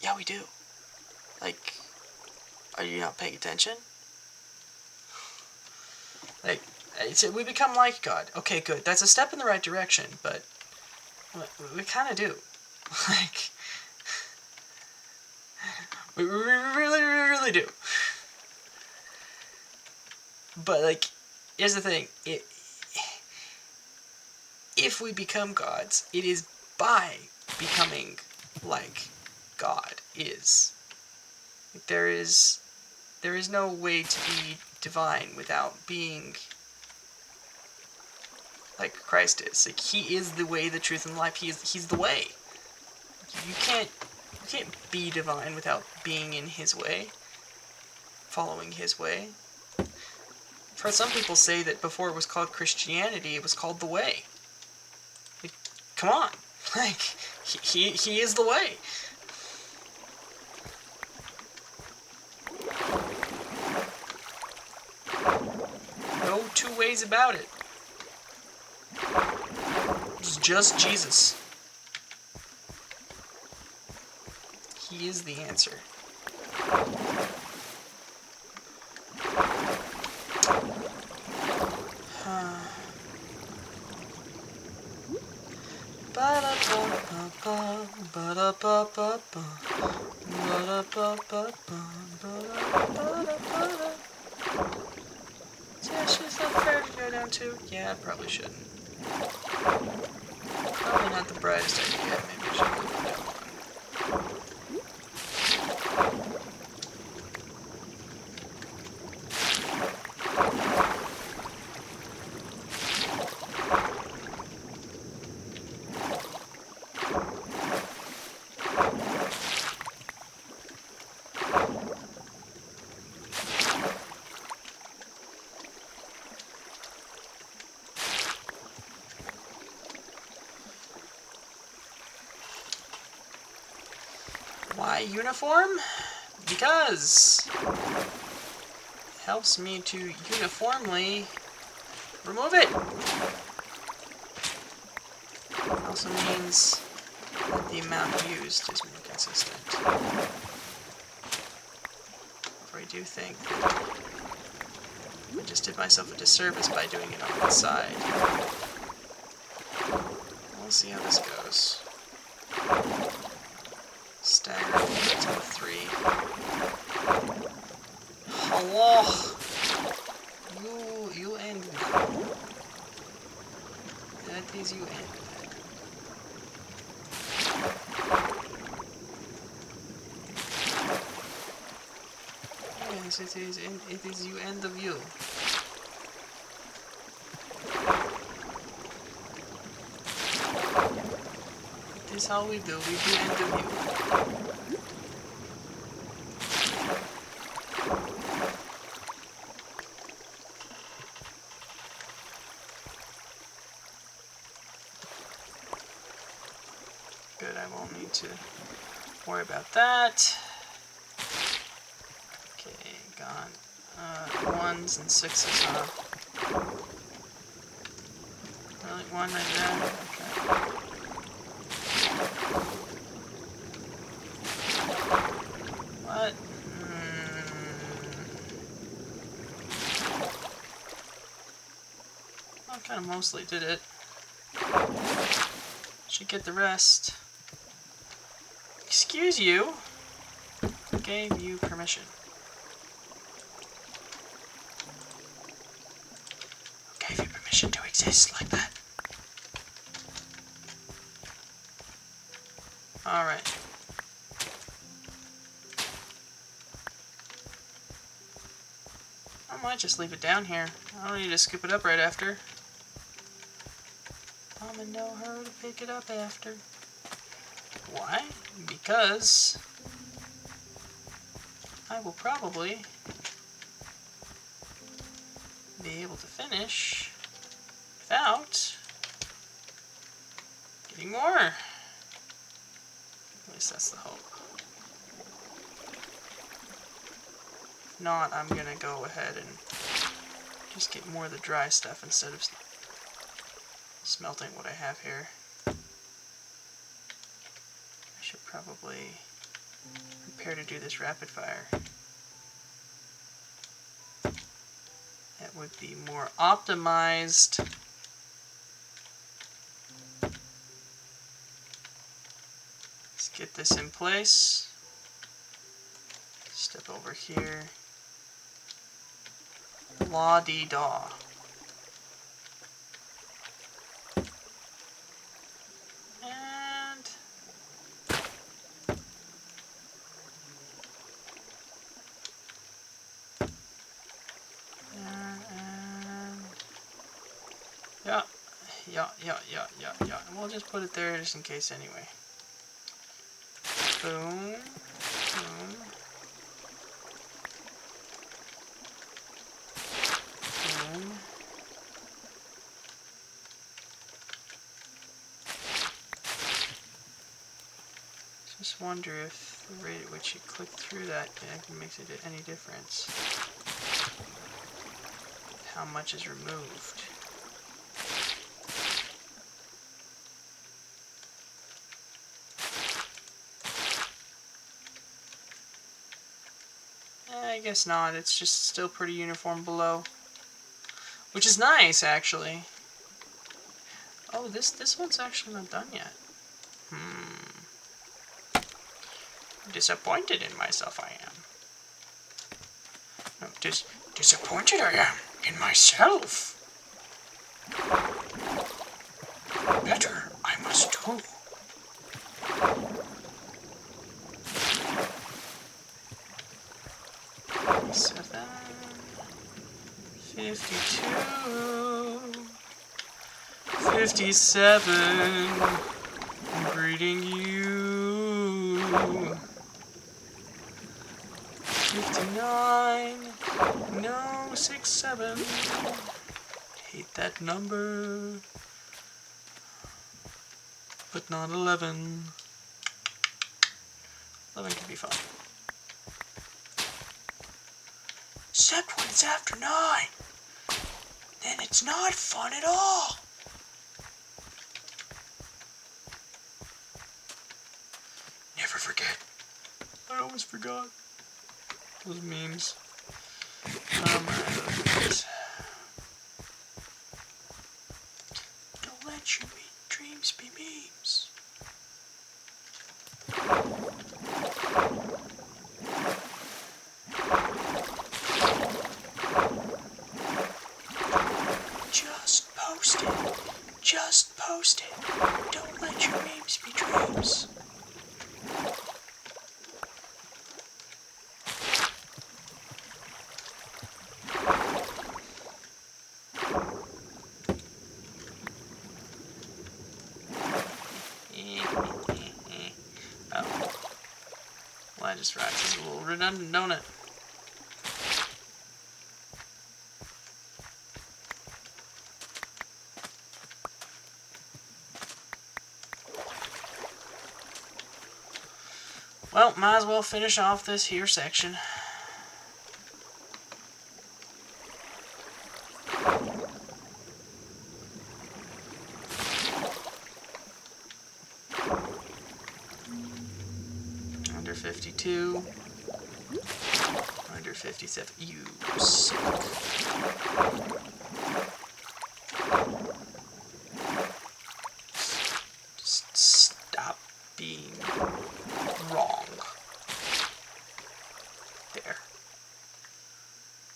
yeah, we do. Like, are you not paying attention? Like, we become like God. Okay, good. That's a step in the right direction, but we kind of do. Like, we really do. But, like, here's the thing. If we become gods, it is by becoming like God is. Like, there is no way to be divine without being like Christ is. Like, he is the way, the truth, and the life. He's the way. You can't be divine without being in his way, following his way. I've heard some people say that before it was called Christianity, it was called the way. Like, come on. Like, he is the way. No two ways about it. It's just Jesus. He is the answer. Yeah, she's not fair to go down to. Yeah, I probably shouldn't. Probably not the brightest idea. Maybe I should go down one. Why uniform? Because it helps me to uniformly remove it. It also means that the amount used is more consistent. However, I do think that I just did myself a disservice by doing it on one side. We'll see how this goes. Stagger to the 3. Allah! You Yes, it is. It is you and of you. It is how we do. We do end of you. Good, I won't need to worry about that. Okay, gone. 1s and 6s, huh? Really? 1 right there? Okay. What? I kind of mostly did it. Should get the rest. Excuse you. Who gave you permission? Who gave you permission to exist like that? Alright. I might just leave it down here. I don't need to scoop it up right after. I'm in no hurry to pick it up after. Why? Because I will probably be able to finish without getting more. At least that's the hope. If not, I'm gonna go ahead and just get more of the dry stuff instead of smelting what I have here. I should probably prepare to do this rapid fire. That would be more optimized. Let's get this in place. Step over here. La-dee-dah. And yeah. We'll just put it there just in case anyway. Boom. Boom. Boom. Just wonder if the rate at which you click through that makes it any difference. How much is removed. I guess not. It's just still pretty uniform below. Which is nice, actually. Oh, this one's actually not done yet. Disappointed in myself I am. No, disappointed I am in myself. Better I must do. Seven, 52, 57. I'm greeting you. 59. No, 67. Hate that number. But not 11. 11 can be fun. Except when it's after 9. Then it's not fun at all. Never forget. I always forgot. Those memes. Don't let your dreams be memes. Just post it. Just post it. Don't let your memes be dreams. just racks is a little redundant, don't it? Well, might as well finish off this here section. Under 52. Under 57. You suck. Just stop being wrong. There.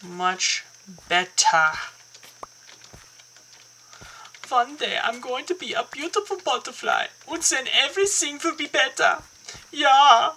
Much better. One day I'm going to be a beautiful butterfly, and then everything will be better. Yeah.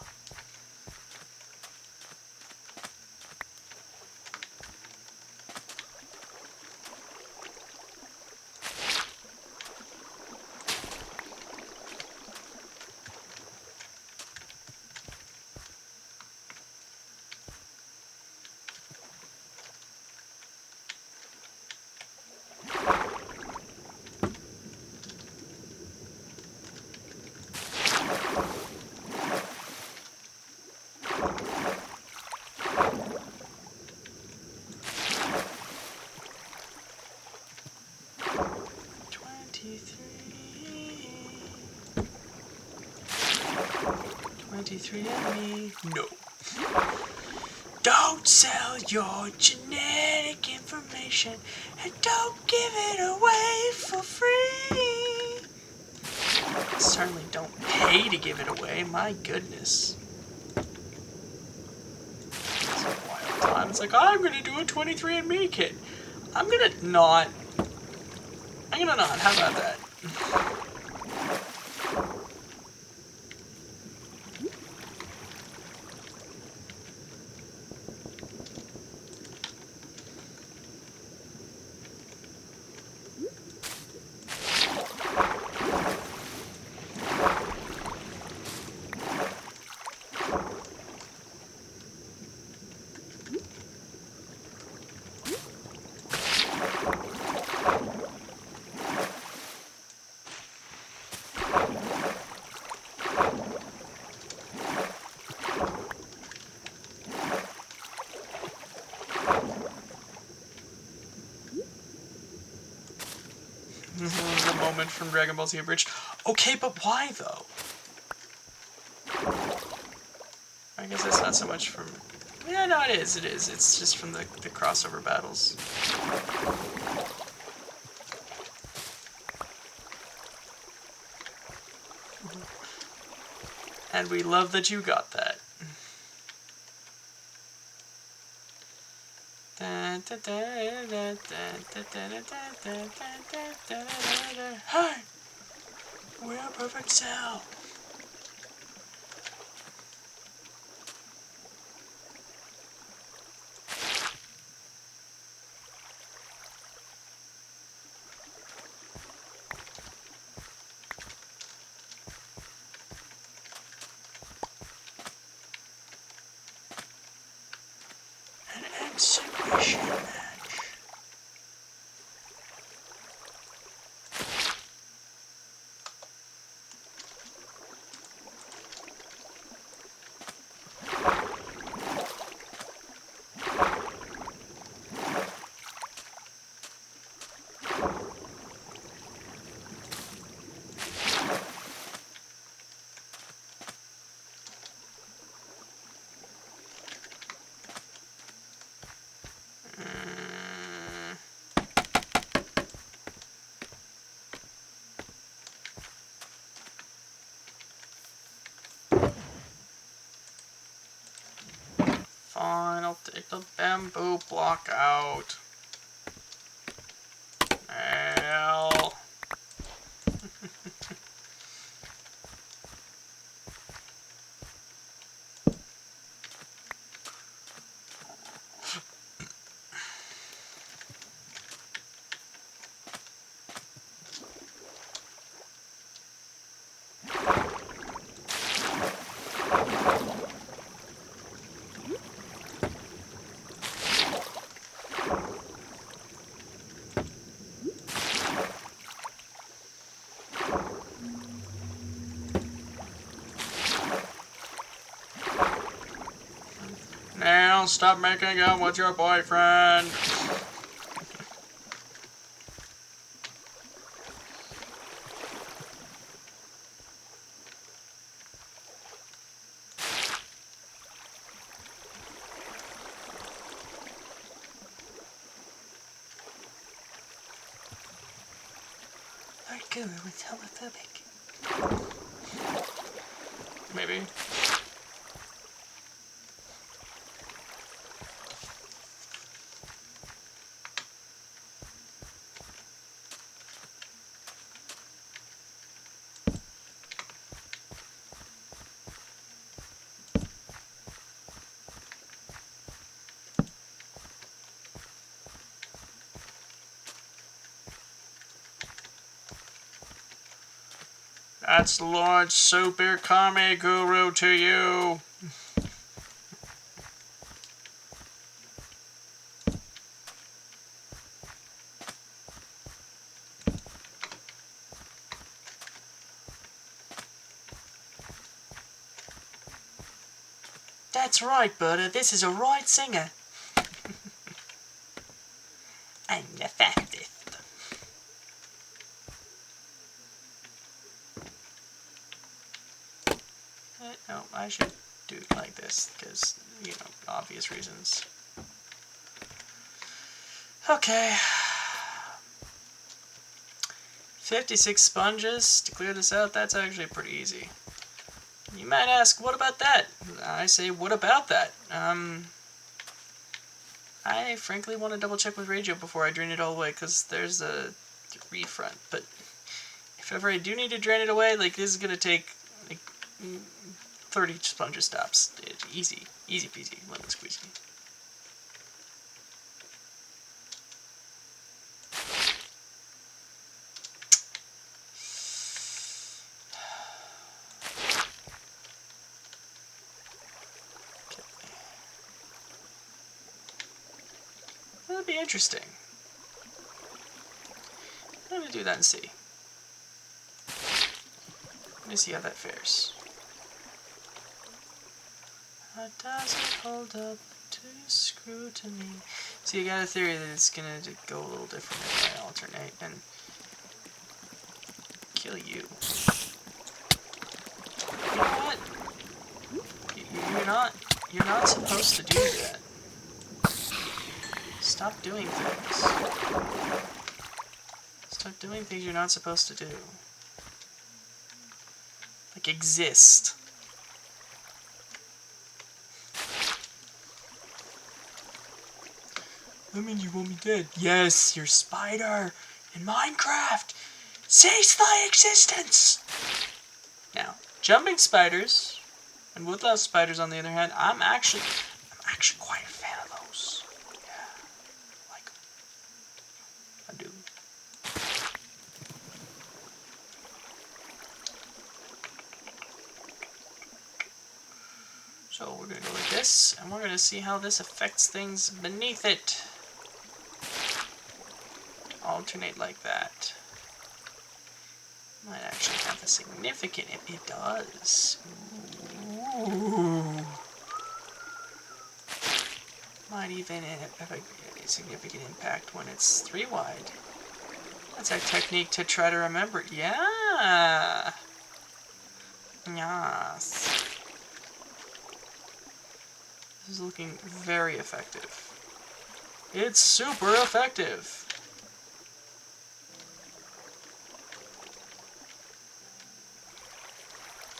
Twenty-three and me. No. Don't sell your genetic information and don't give it away for free. Certainly don't pay to give it away, my goodness. It's a wild time. It's like, I'm gonna do a 23andMe kit. I'm gonna not. How about that? The moment from Dragon Ball Z Abridged. Okay, but why though? I guess that's not so much from... Yeah, no, it is. It's just from the crossover battles. And we love that you got that. Hi! We're a perfect cell. An exhibition match. Fine, I'll take the bamboo block out. Hell. Don't stop making out with your boyfriend. Lord Guru was homophobic. Maybe. That's Lord Super Kami Guru to you. That's right, Buddha. This is a right singer. I'm the fastest. No, I should do it like this, because, you know, obvious reasons. Okay. 56 sponges to clear this out. That's actually pretty easy. You might ask, what about that? I say, what about that? I frankly want to double check with Reyjo before I drain it all away, because there's a refront. But if ever I do need to drain it away, like, this is going to take, like, 30 sponges stops. Easy. Easy peasy. Lemon squeezy. That'd be interesting. I'm going to do that and see. Let me see how that fares. That doesn't hold up to scrutiny. See, I got a theory that it's going to go a little different if I alternate and kill you. You know what? You're not supposed to do that. Stop doing things. Stop doing things you're not supposed to do. Like exist. I mean, you want me dead? Yes, you're Spider in Minecraft. Cease thy existence. Now, jumping spiders and woodlouse spiders, on the other hand, I'm actually quite a fan of those. Yeah, like 'em. I do. So we're gonna go like this, and we're gonna see how this affects things beneath it. Alternate like that. Might actually have a significant if it does. Ooh. Might even have a significant impact when it's 3 wide. That's our technique to try to remember. Yeah. Yes. This is looking very effective. It's super effective.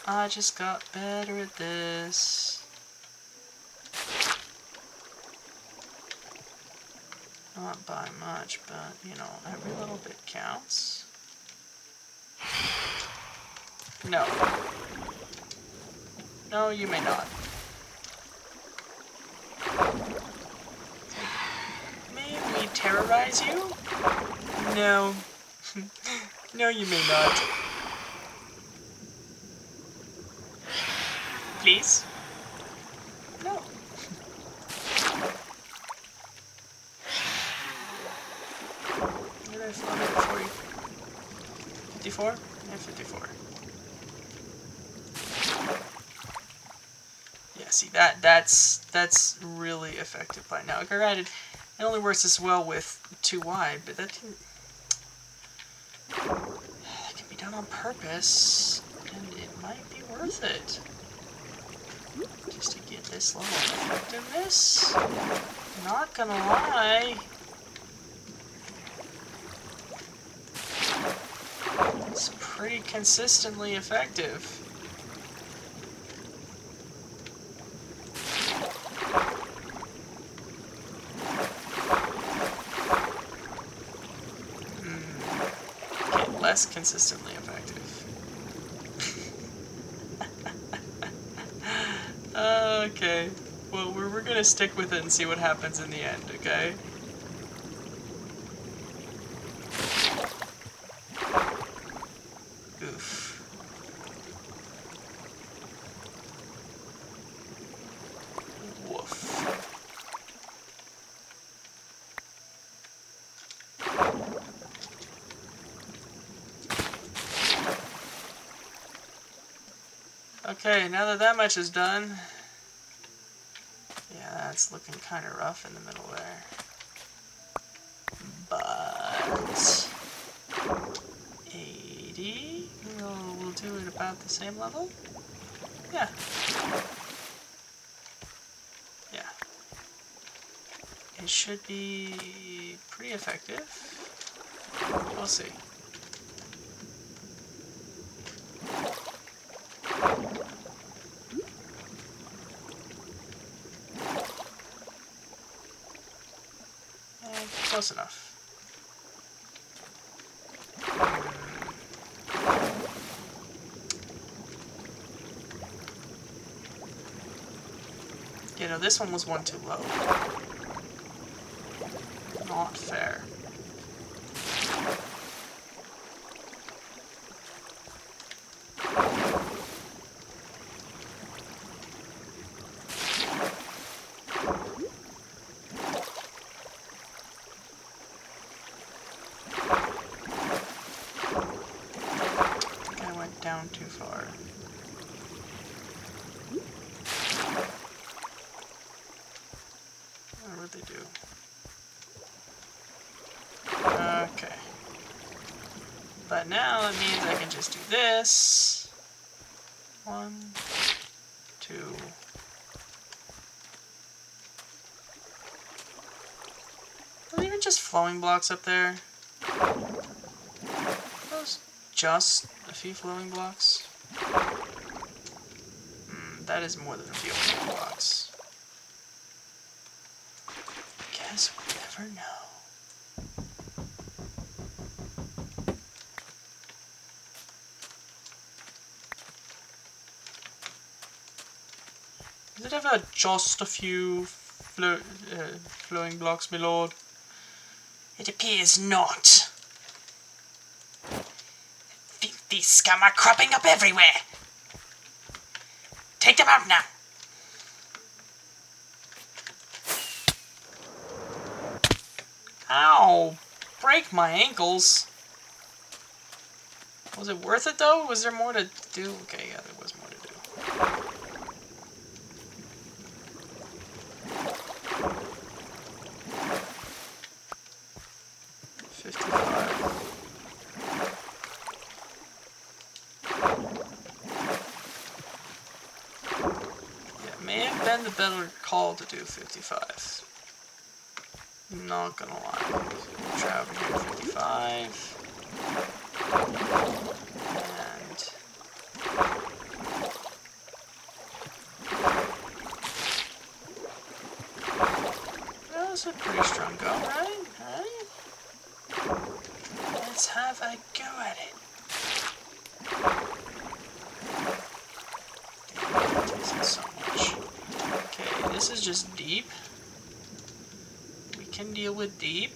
I just got better at this. Not by much, but, you know, every little bit counts. No. No, you may not. May we terrorize you? No. No, you may not. Please? No. Did I float it at 40? 54? Yeah, 54. Yeah. see that's really effective by now. Granted, it only works as well with 2 wide, but that can be done on purpose, and it might be worth it. Just to get this level of effectiveness. Not gonna lie. It's pretty consistently effective. Okay, less consistently effective. Okay. Well, we're gonna stick with it and see what happens in the end, okay? Oof. Woof. Okay, now that that much is done, yeah, that's looking kind of rough in the middle there. But 80, we'll do it about the same level. Yeah. Yeah. It should be pretty effective. We'll see. Close enough. You know, this one was one too low. Not fair. I went down too far. What would they do? Okay. But now it means I can just do this. 1, 2. Are there even just flowing blocks up there? Those just a few flowing blocks? That is more than a few flowing blocks. Guess we'll never know. Is it ever just a few flowing blocks, my lord? It appears not. These scum are cropping up everywhere. Take them out now. Ow! Break my ankles. Was it worth it though? Was there more to do? Okay, yeah, there was more to do. The better call to do 55. Not gonna lie. We'll try over here 55. And that was a pretty strong go, right? Right? Let's have a go at it. Damn, it isn't so much. Okay, this is just deep. We can deal with deep.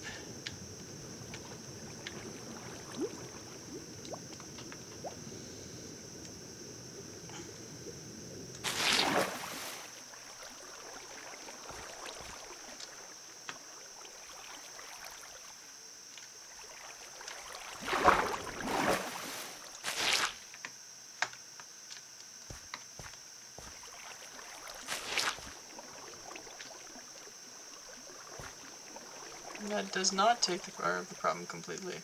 That does not take the problem completely.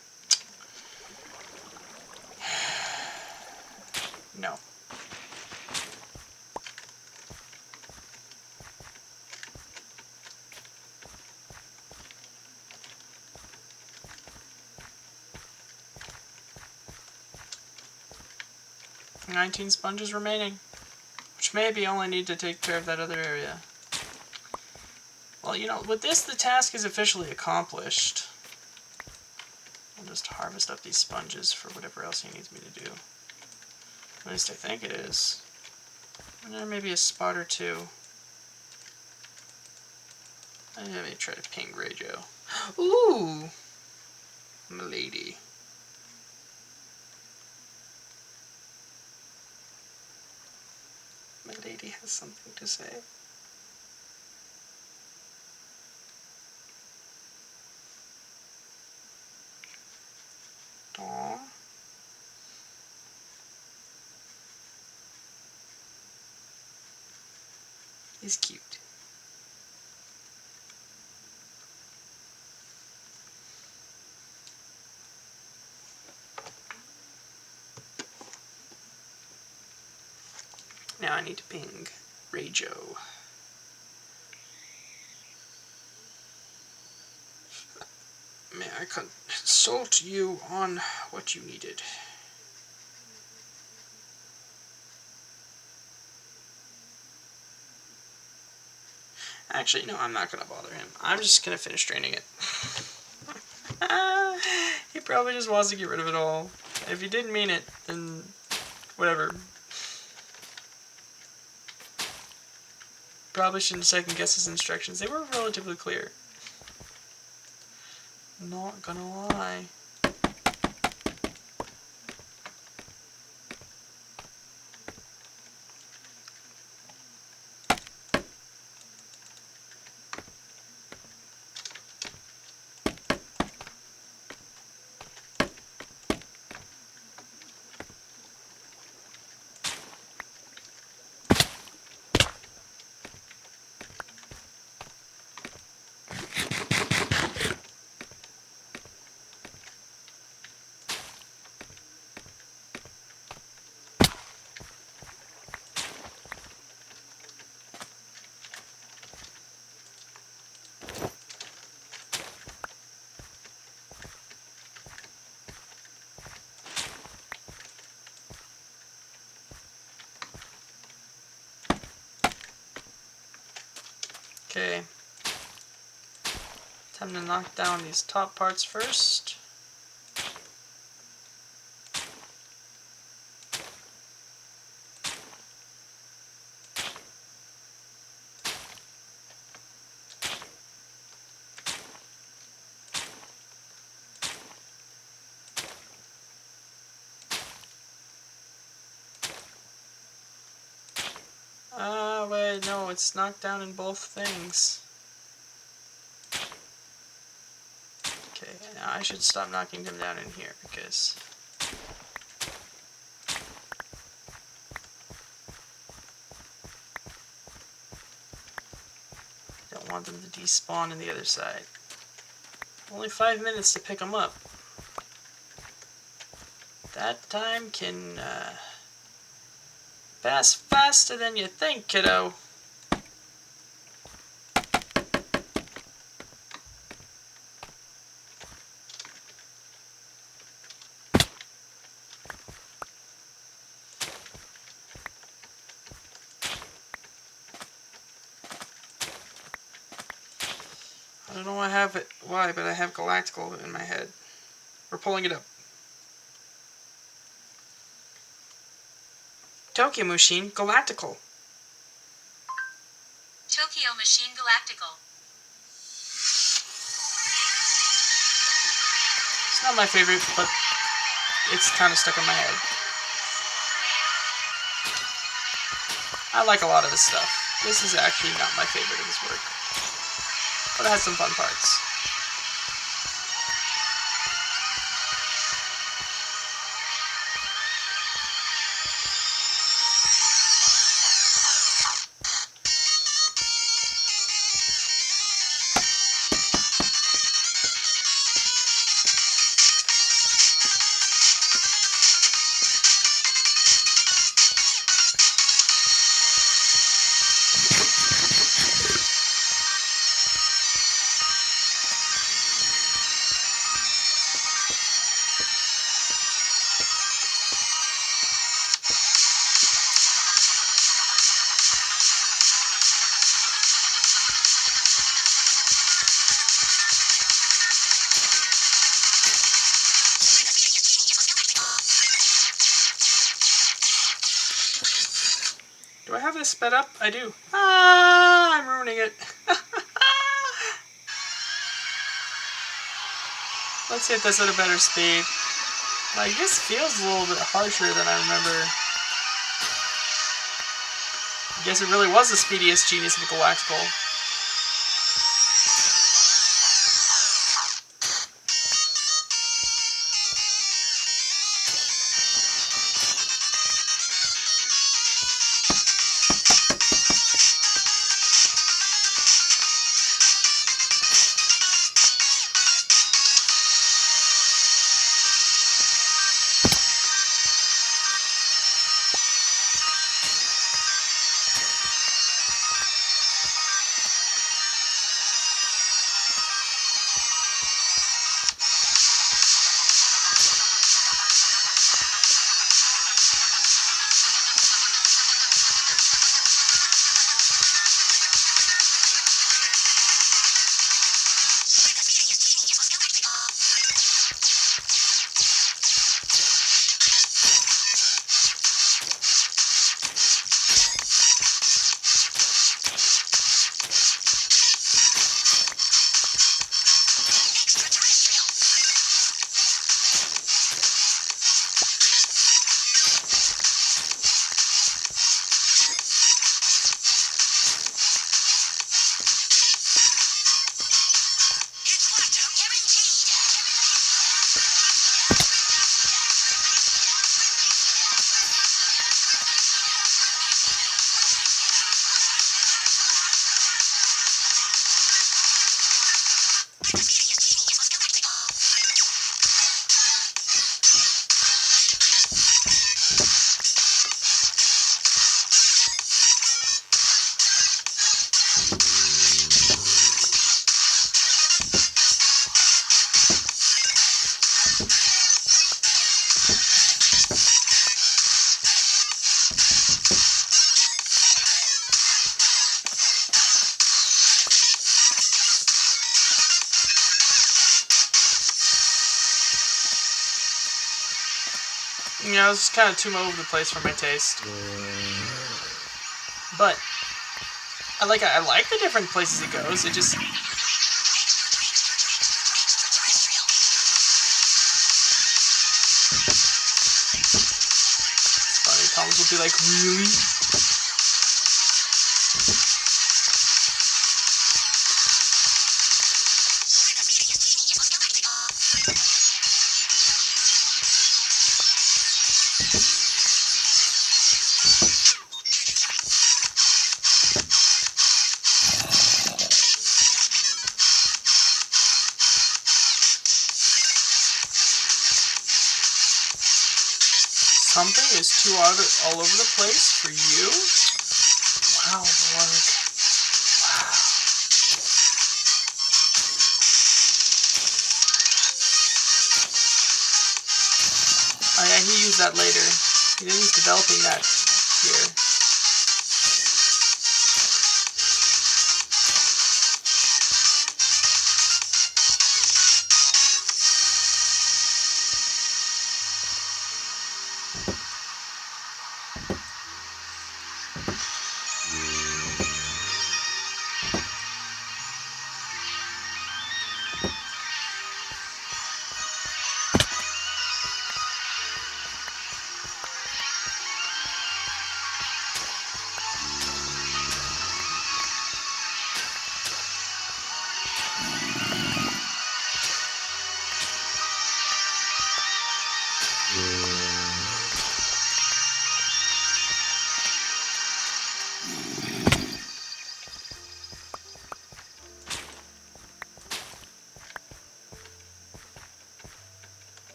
No. "19 sponges remaining, which maybe only need to take care of that other area." Well, you know, with this, the task is officially accomplished. I'll just harvest up these sponges for whatever else he needs me to do. At least I think it is. And there may be a spot or two. Let me try to ping Reyjo. Ooh! M'lady. M'lady has something to say. Aww. He's cute. Now I need to ping Reyjo. May I consult you on what you needed? Actually, no, I'm not going to bother him. I'm just going to finish draining it. He probably just wants to get rid of it all. If he didn't mean it, then whatever. Probably shouldn't second guess his instructions. They were relatively clear. Not gonna lie. Okay. Time to knock down these top parts first. Wait, no, it's knocked down in both things. Okay, now I should stop knocking them down in here because I don't want them to despawn on the other side. Only 5 minutes to pick them up. That time can pass faster than you think, kiddo. I don't know why, but I have Galactical in my head. We're pulling it up. Tokyo Machine Galactical. Tokyo Machine Galactical. It's not my favorite, but it's kind of stuck in my head. I like a lot of this stuff. This is actually not my favorite of his work, but it has some fun parts. Do I have this sped up? I do. Ah, I'm ruining it. Let's hit this at a better speed. Like, this feels a little bit harsher than I remember. I guess it really was the speediest genius of the Galactical. You know, it's kind of too all over the place for my taste. But I like the different places it goes. It just it's funny. Thomas will be like, "Really?" Something is too all over the place for you? Wow, Lord. Wow. Oh yeah, he used that later. He didn't use developing that here.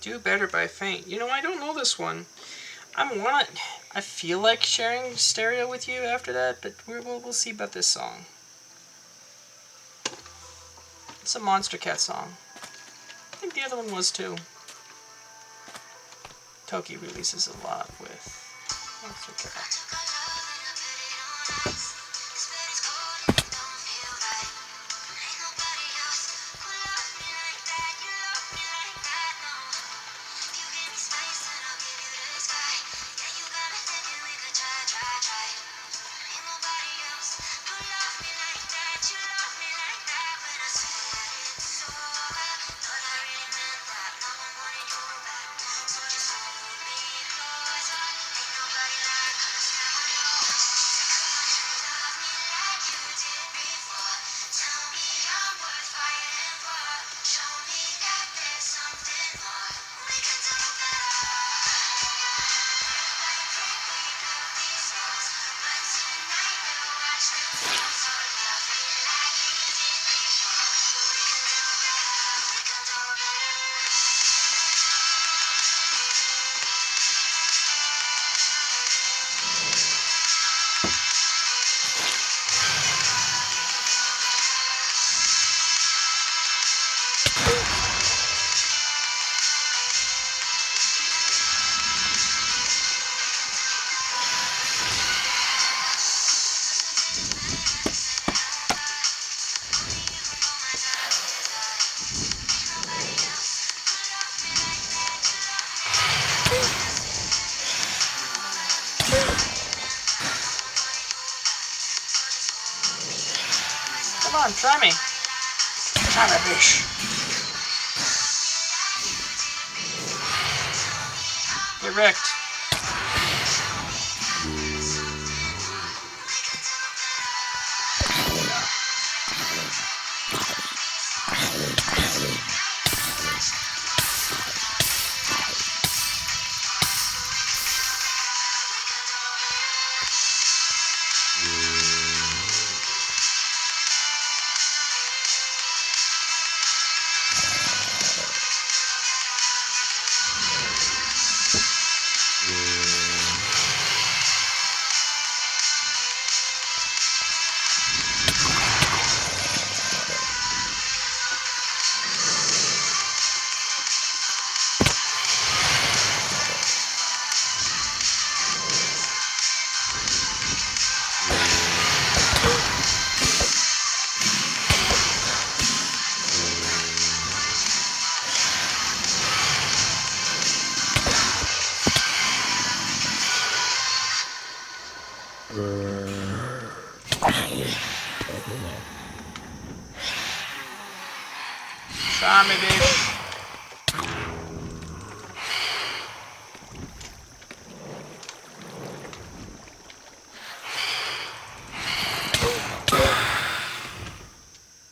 Do Better by Faint. You know, I don't know this one. I feel like sharing stereo with you after that, but we'll see about this song. It's a Monster Cat song. I think the other one was too. Toki releases a lot with Monster Cat. Come on, try me. Try me, bitch. Get wrecked. Try me, bitch.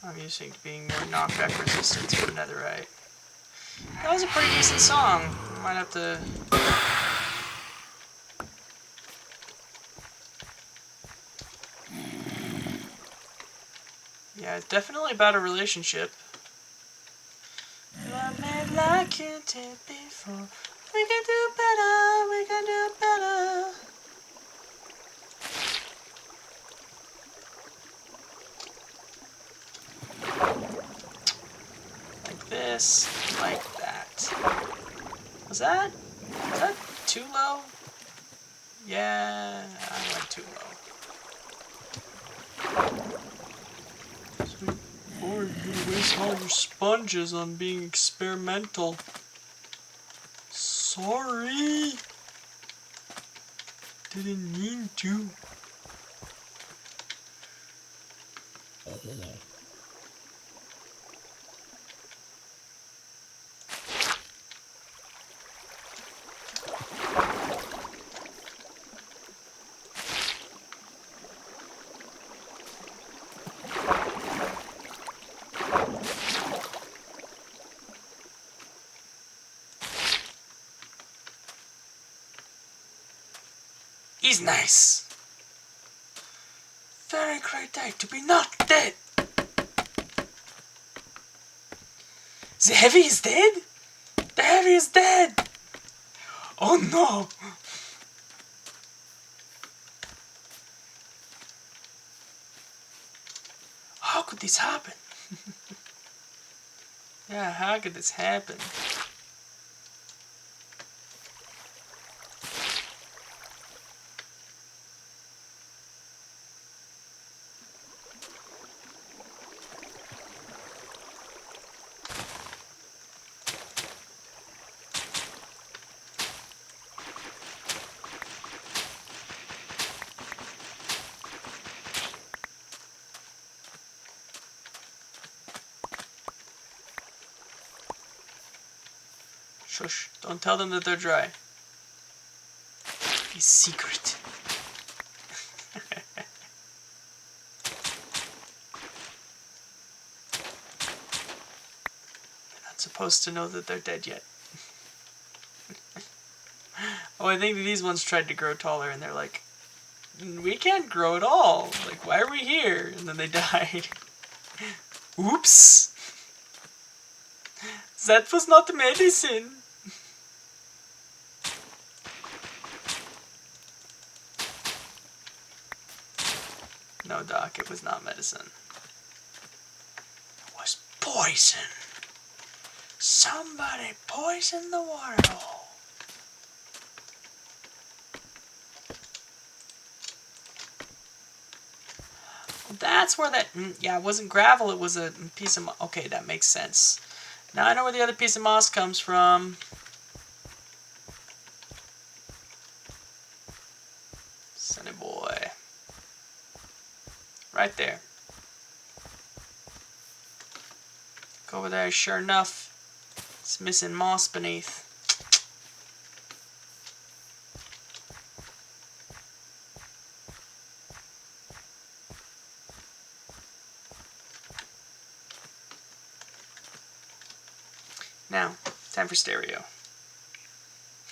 I'm used to being more knockback resistance for netherite. That was a pretty decent song. Might have to... Yeah, it's definitely about a relationship. Love me like you did before. We can do better, we can do better. Like this, like that. Was that too low? Yeah, I went too low. Sweet boy, you're gonna waste all your sponges on being experimental. Sorry. Didn't mean to. He's nice. Very great day to be not dead. The heavy is dead? The heavy is dead! Oh no! How could this happen? Yeah, how could this happen? Shush, don't tell them that they're dry. It's secret. They're not supposed to know that they're dead yet. Oh, I think these ones tried to grow taller and they're like, we can't grow at all. Like, why are we here? And then they died. Oops. That was not medicine. No, Doc, it was not medicine. It was poison. Somebody poisoned the water hole. that's where that... yeah, it wasn't gravel, it was a piece of... okay, that makes sense. Now I know where the other piece of moss comes from. Sonny boy. Right there. Go over there, sure enough. It's missing moss beneath. Now, time for stereo.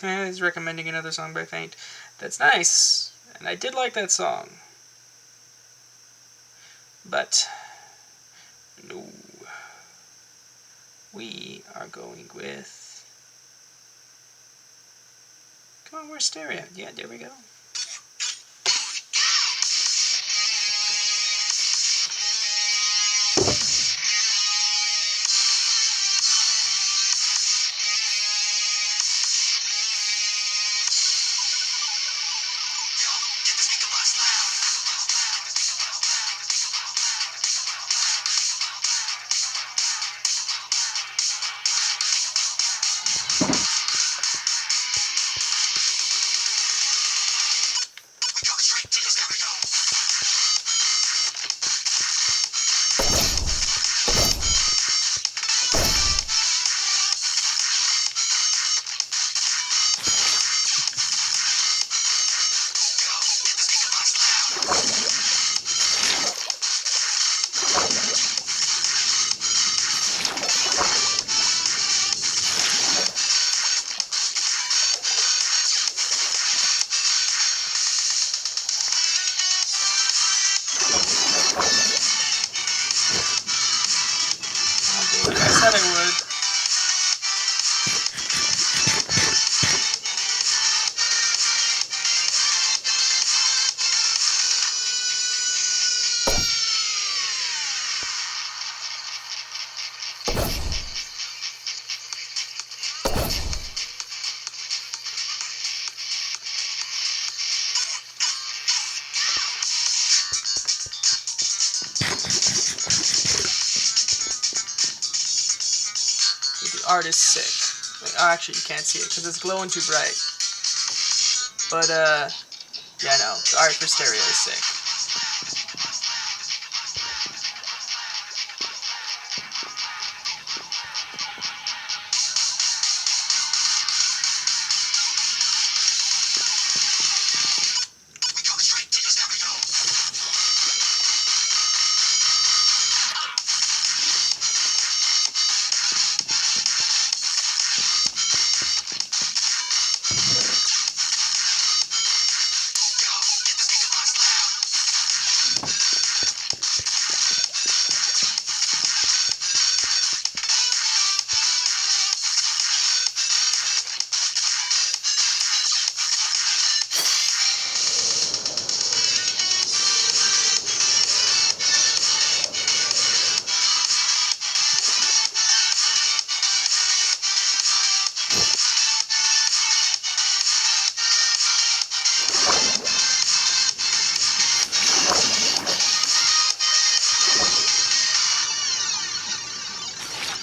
He's recommending another song by Faint. That's nice, and I did like that song. But, no. We are going with... come on, where's stereo? Yeah, there we go. I said I would. The art is sick. Oh, actually, you can't see it because it's glowing too bright. But, yeah, no, the art for stereo is sick.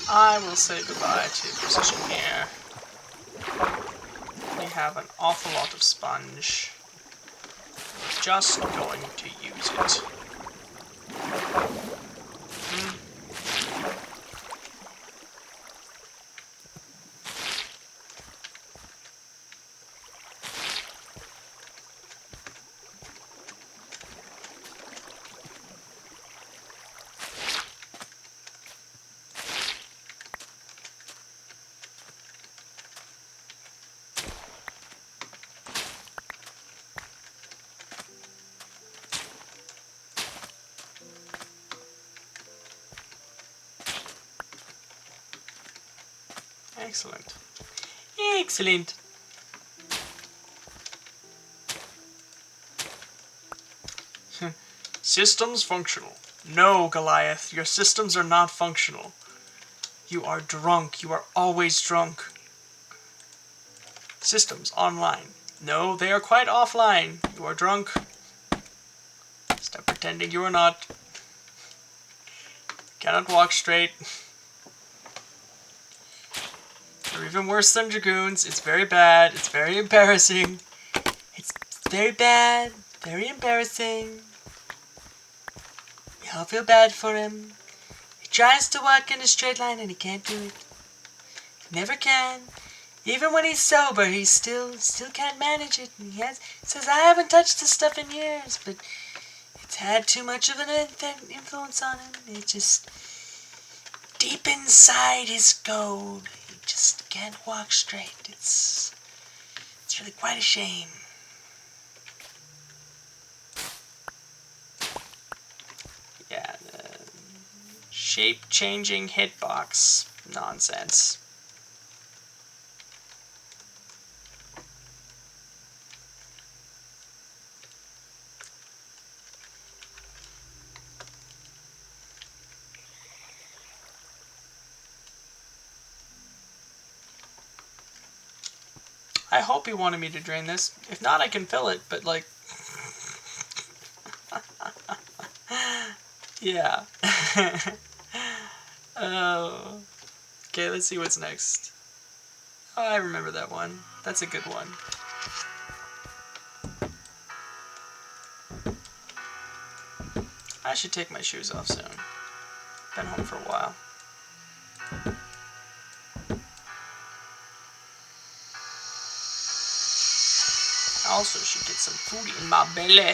I will say goodbye to precision here. We have an awful lot of sponge. We're just going to use it. Excellent. Excellent. Systems functional. No, Goliath, your systems are not functional. You are drunk. You are always drunk. Systems online. No, they are quite offline. You are drunk. Stop pretending you are not. Cannot walk straight. Or even worse than dragoons. It's very bad. It's very embarrassing. It's very bad. Very embarrassing. We all feel bad for him. He tries to walk in a straight line and he can't do it. He never can. Even when he's sober, he still can't manage it. And he says, I haven't touched this stuff in years, but it's had too much of an influence on him. It just, deep inside his gold, he just can't walk straight. It's really quite a shame. Yeah, the shape-changing hitbox nonsense. I hope he wanted me to drain this. If not, I can fill it, but like... yeah. Oh. Okay, let's see what's next. Oh, I remember that one. That's a good one. I should take my shoes off soon. Been home for a while. I also should get some food in my belly.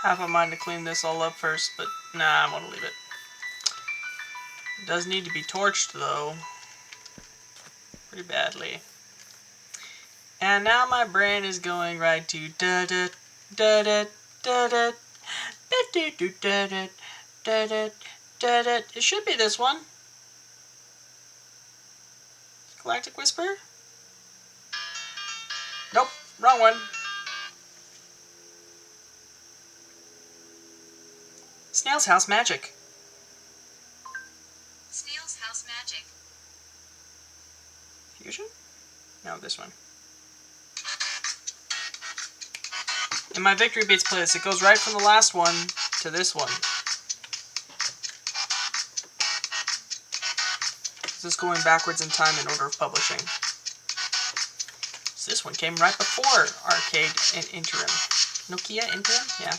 half a mind to clean this all up first, but nah, I want to leave it. It does need to be torched, though. Pretty badly. And now my brain is going right to da da da da da da da da da da da da da da. It should be this one. Galactic Whisper? Nope, wrong one. Snail's House Magic. Snail's House Magic. Fusion? No, this one. In my Victory Beats playlist, it goes right from the last one to this one. This is going backwards in time in order of publishing. So this one came right before Arcade and Interim. Nokia Interim? Yeah.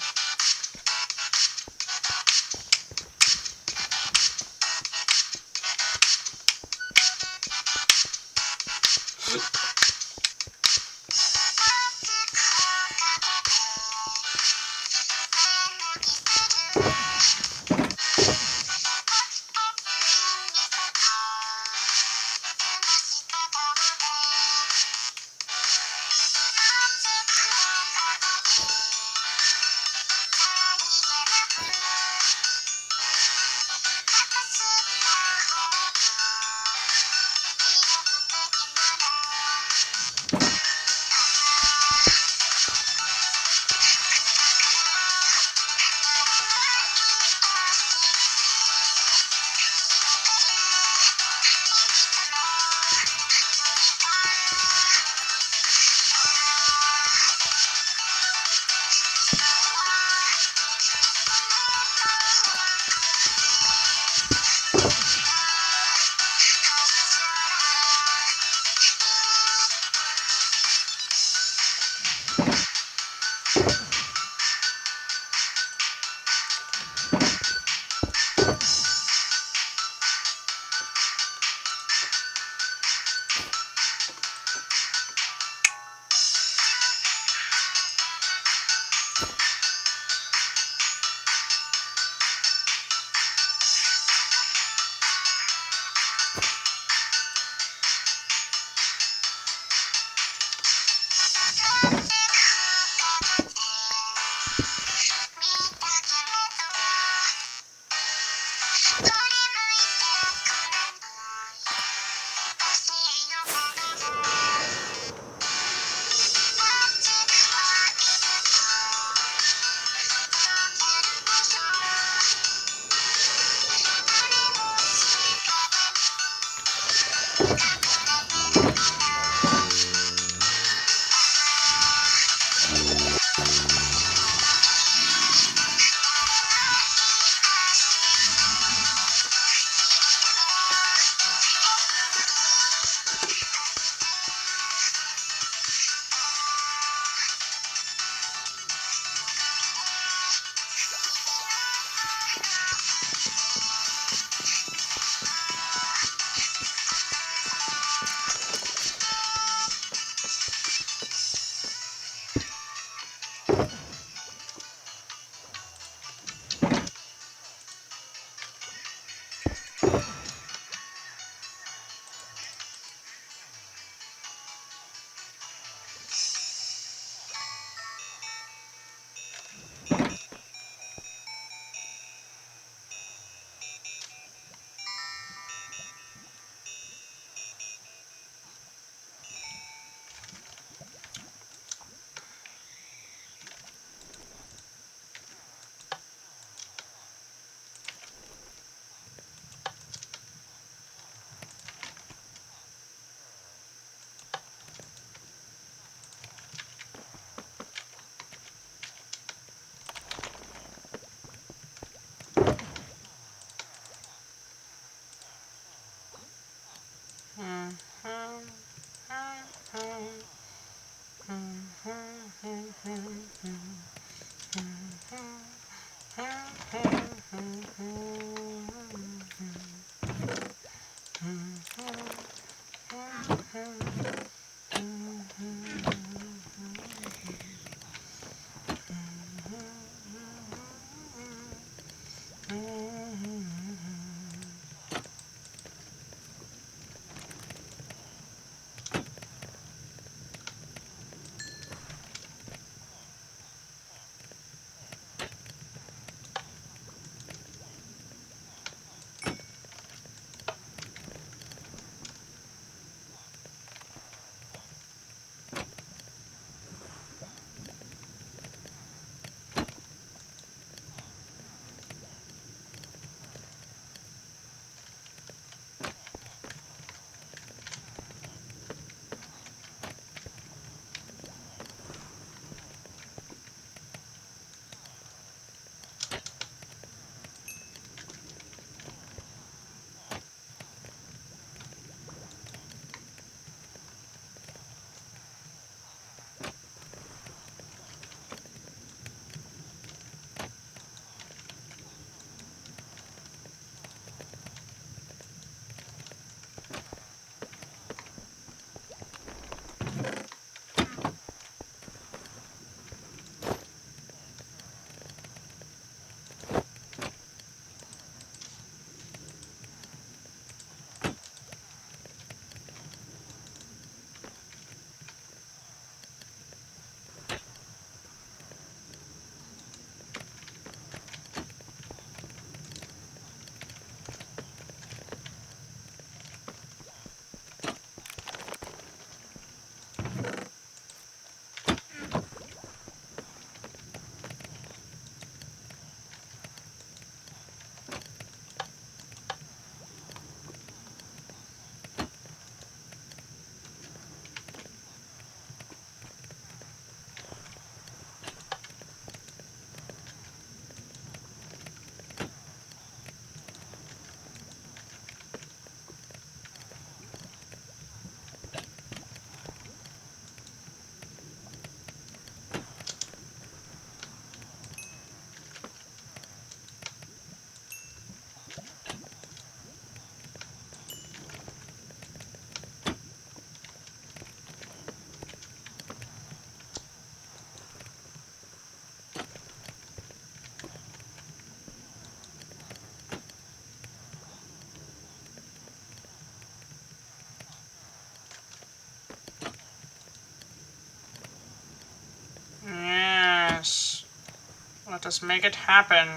Let us make it happen,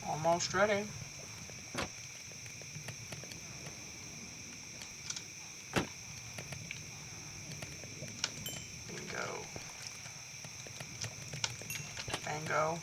Almost ready. Bingo. Bango.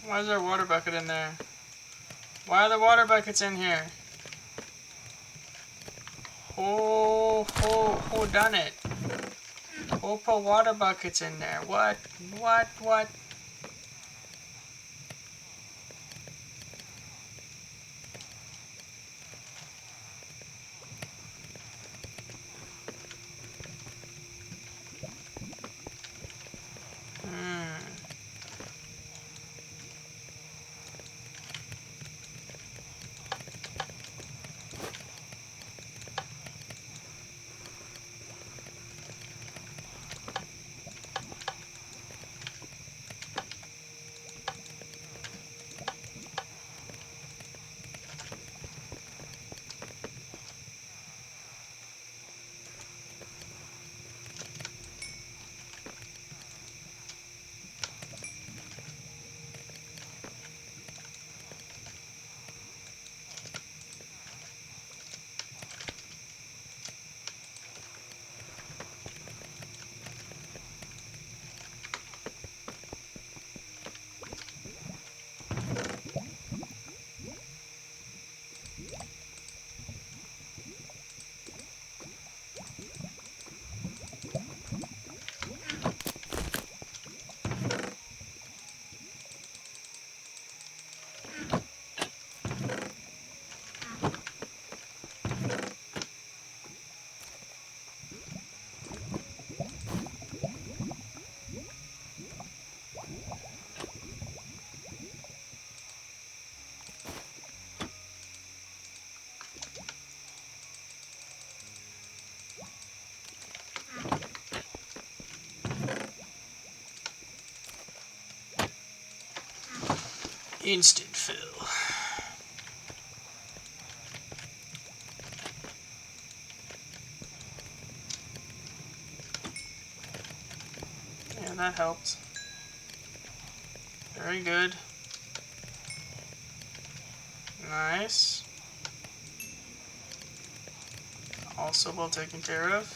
Why is there a water bucket in there? Why are the water buckets in here? Who done it? Who put water buckets in there? What? Instant fill. Yeah, that helped. Very good. Nice. Also well taken care of.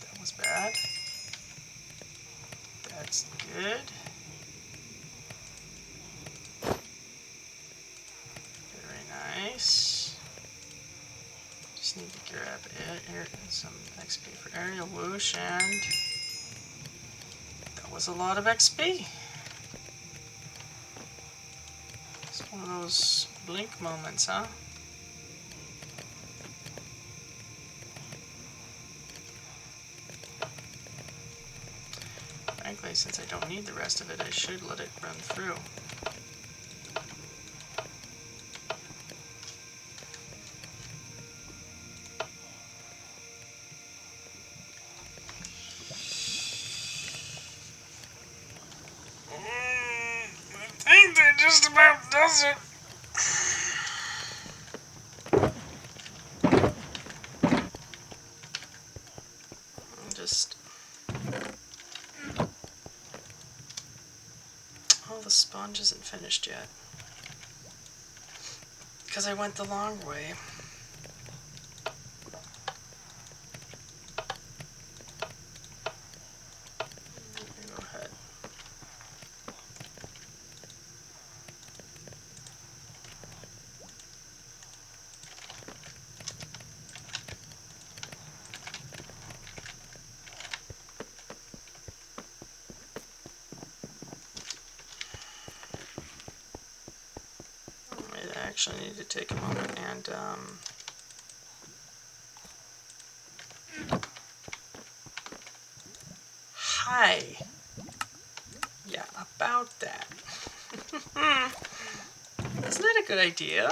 That was bad. That's good. Very nice. Just need to grab some XP for aerial whoosh, and that was a lot of XP. It's one of those blink moments, huh? Frankly, since I don't need the rest of it, I should let it run through. I think that just about does it. sponge isn't finished yet. Because I went the long way. Go ahead. I actually need to take a moment and hi. Yeah, about that. Isn't that a good idea?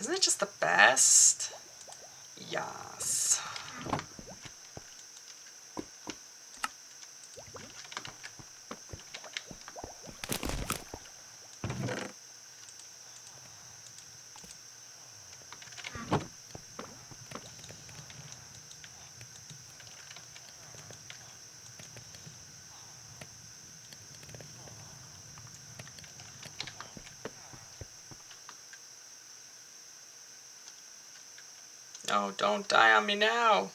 Isn't it just the best? Yes. No, don't die on me now.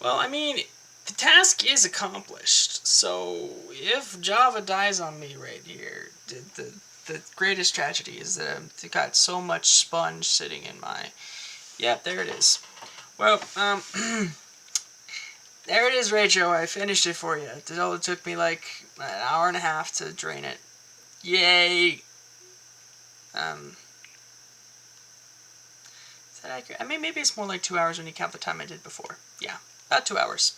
Well, I mean, the task is accomplished. So if Java dies on me right here, the greatest tragedy is that I've got so much sponge sitting in my... Yep, there it is. Well, there it is, Rachel. I finished it for you. It only took me like an hour and a half to drain it. Yay! Is that accurate? I mean, maybe it's more like 2 hours when you count the time I did before. Yeah, about 2 hours.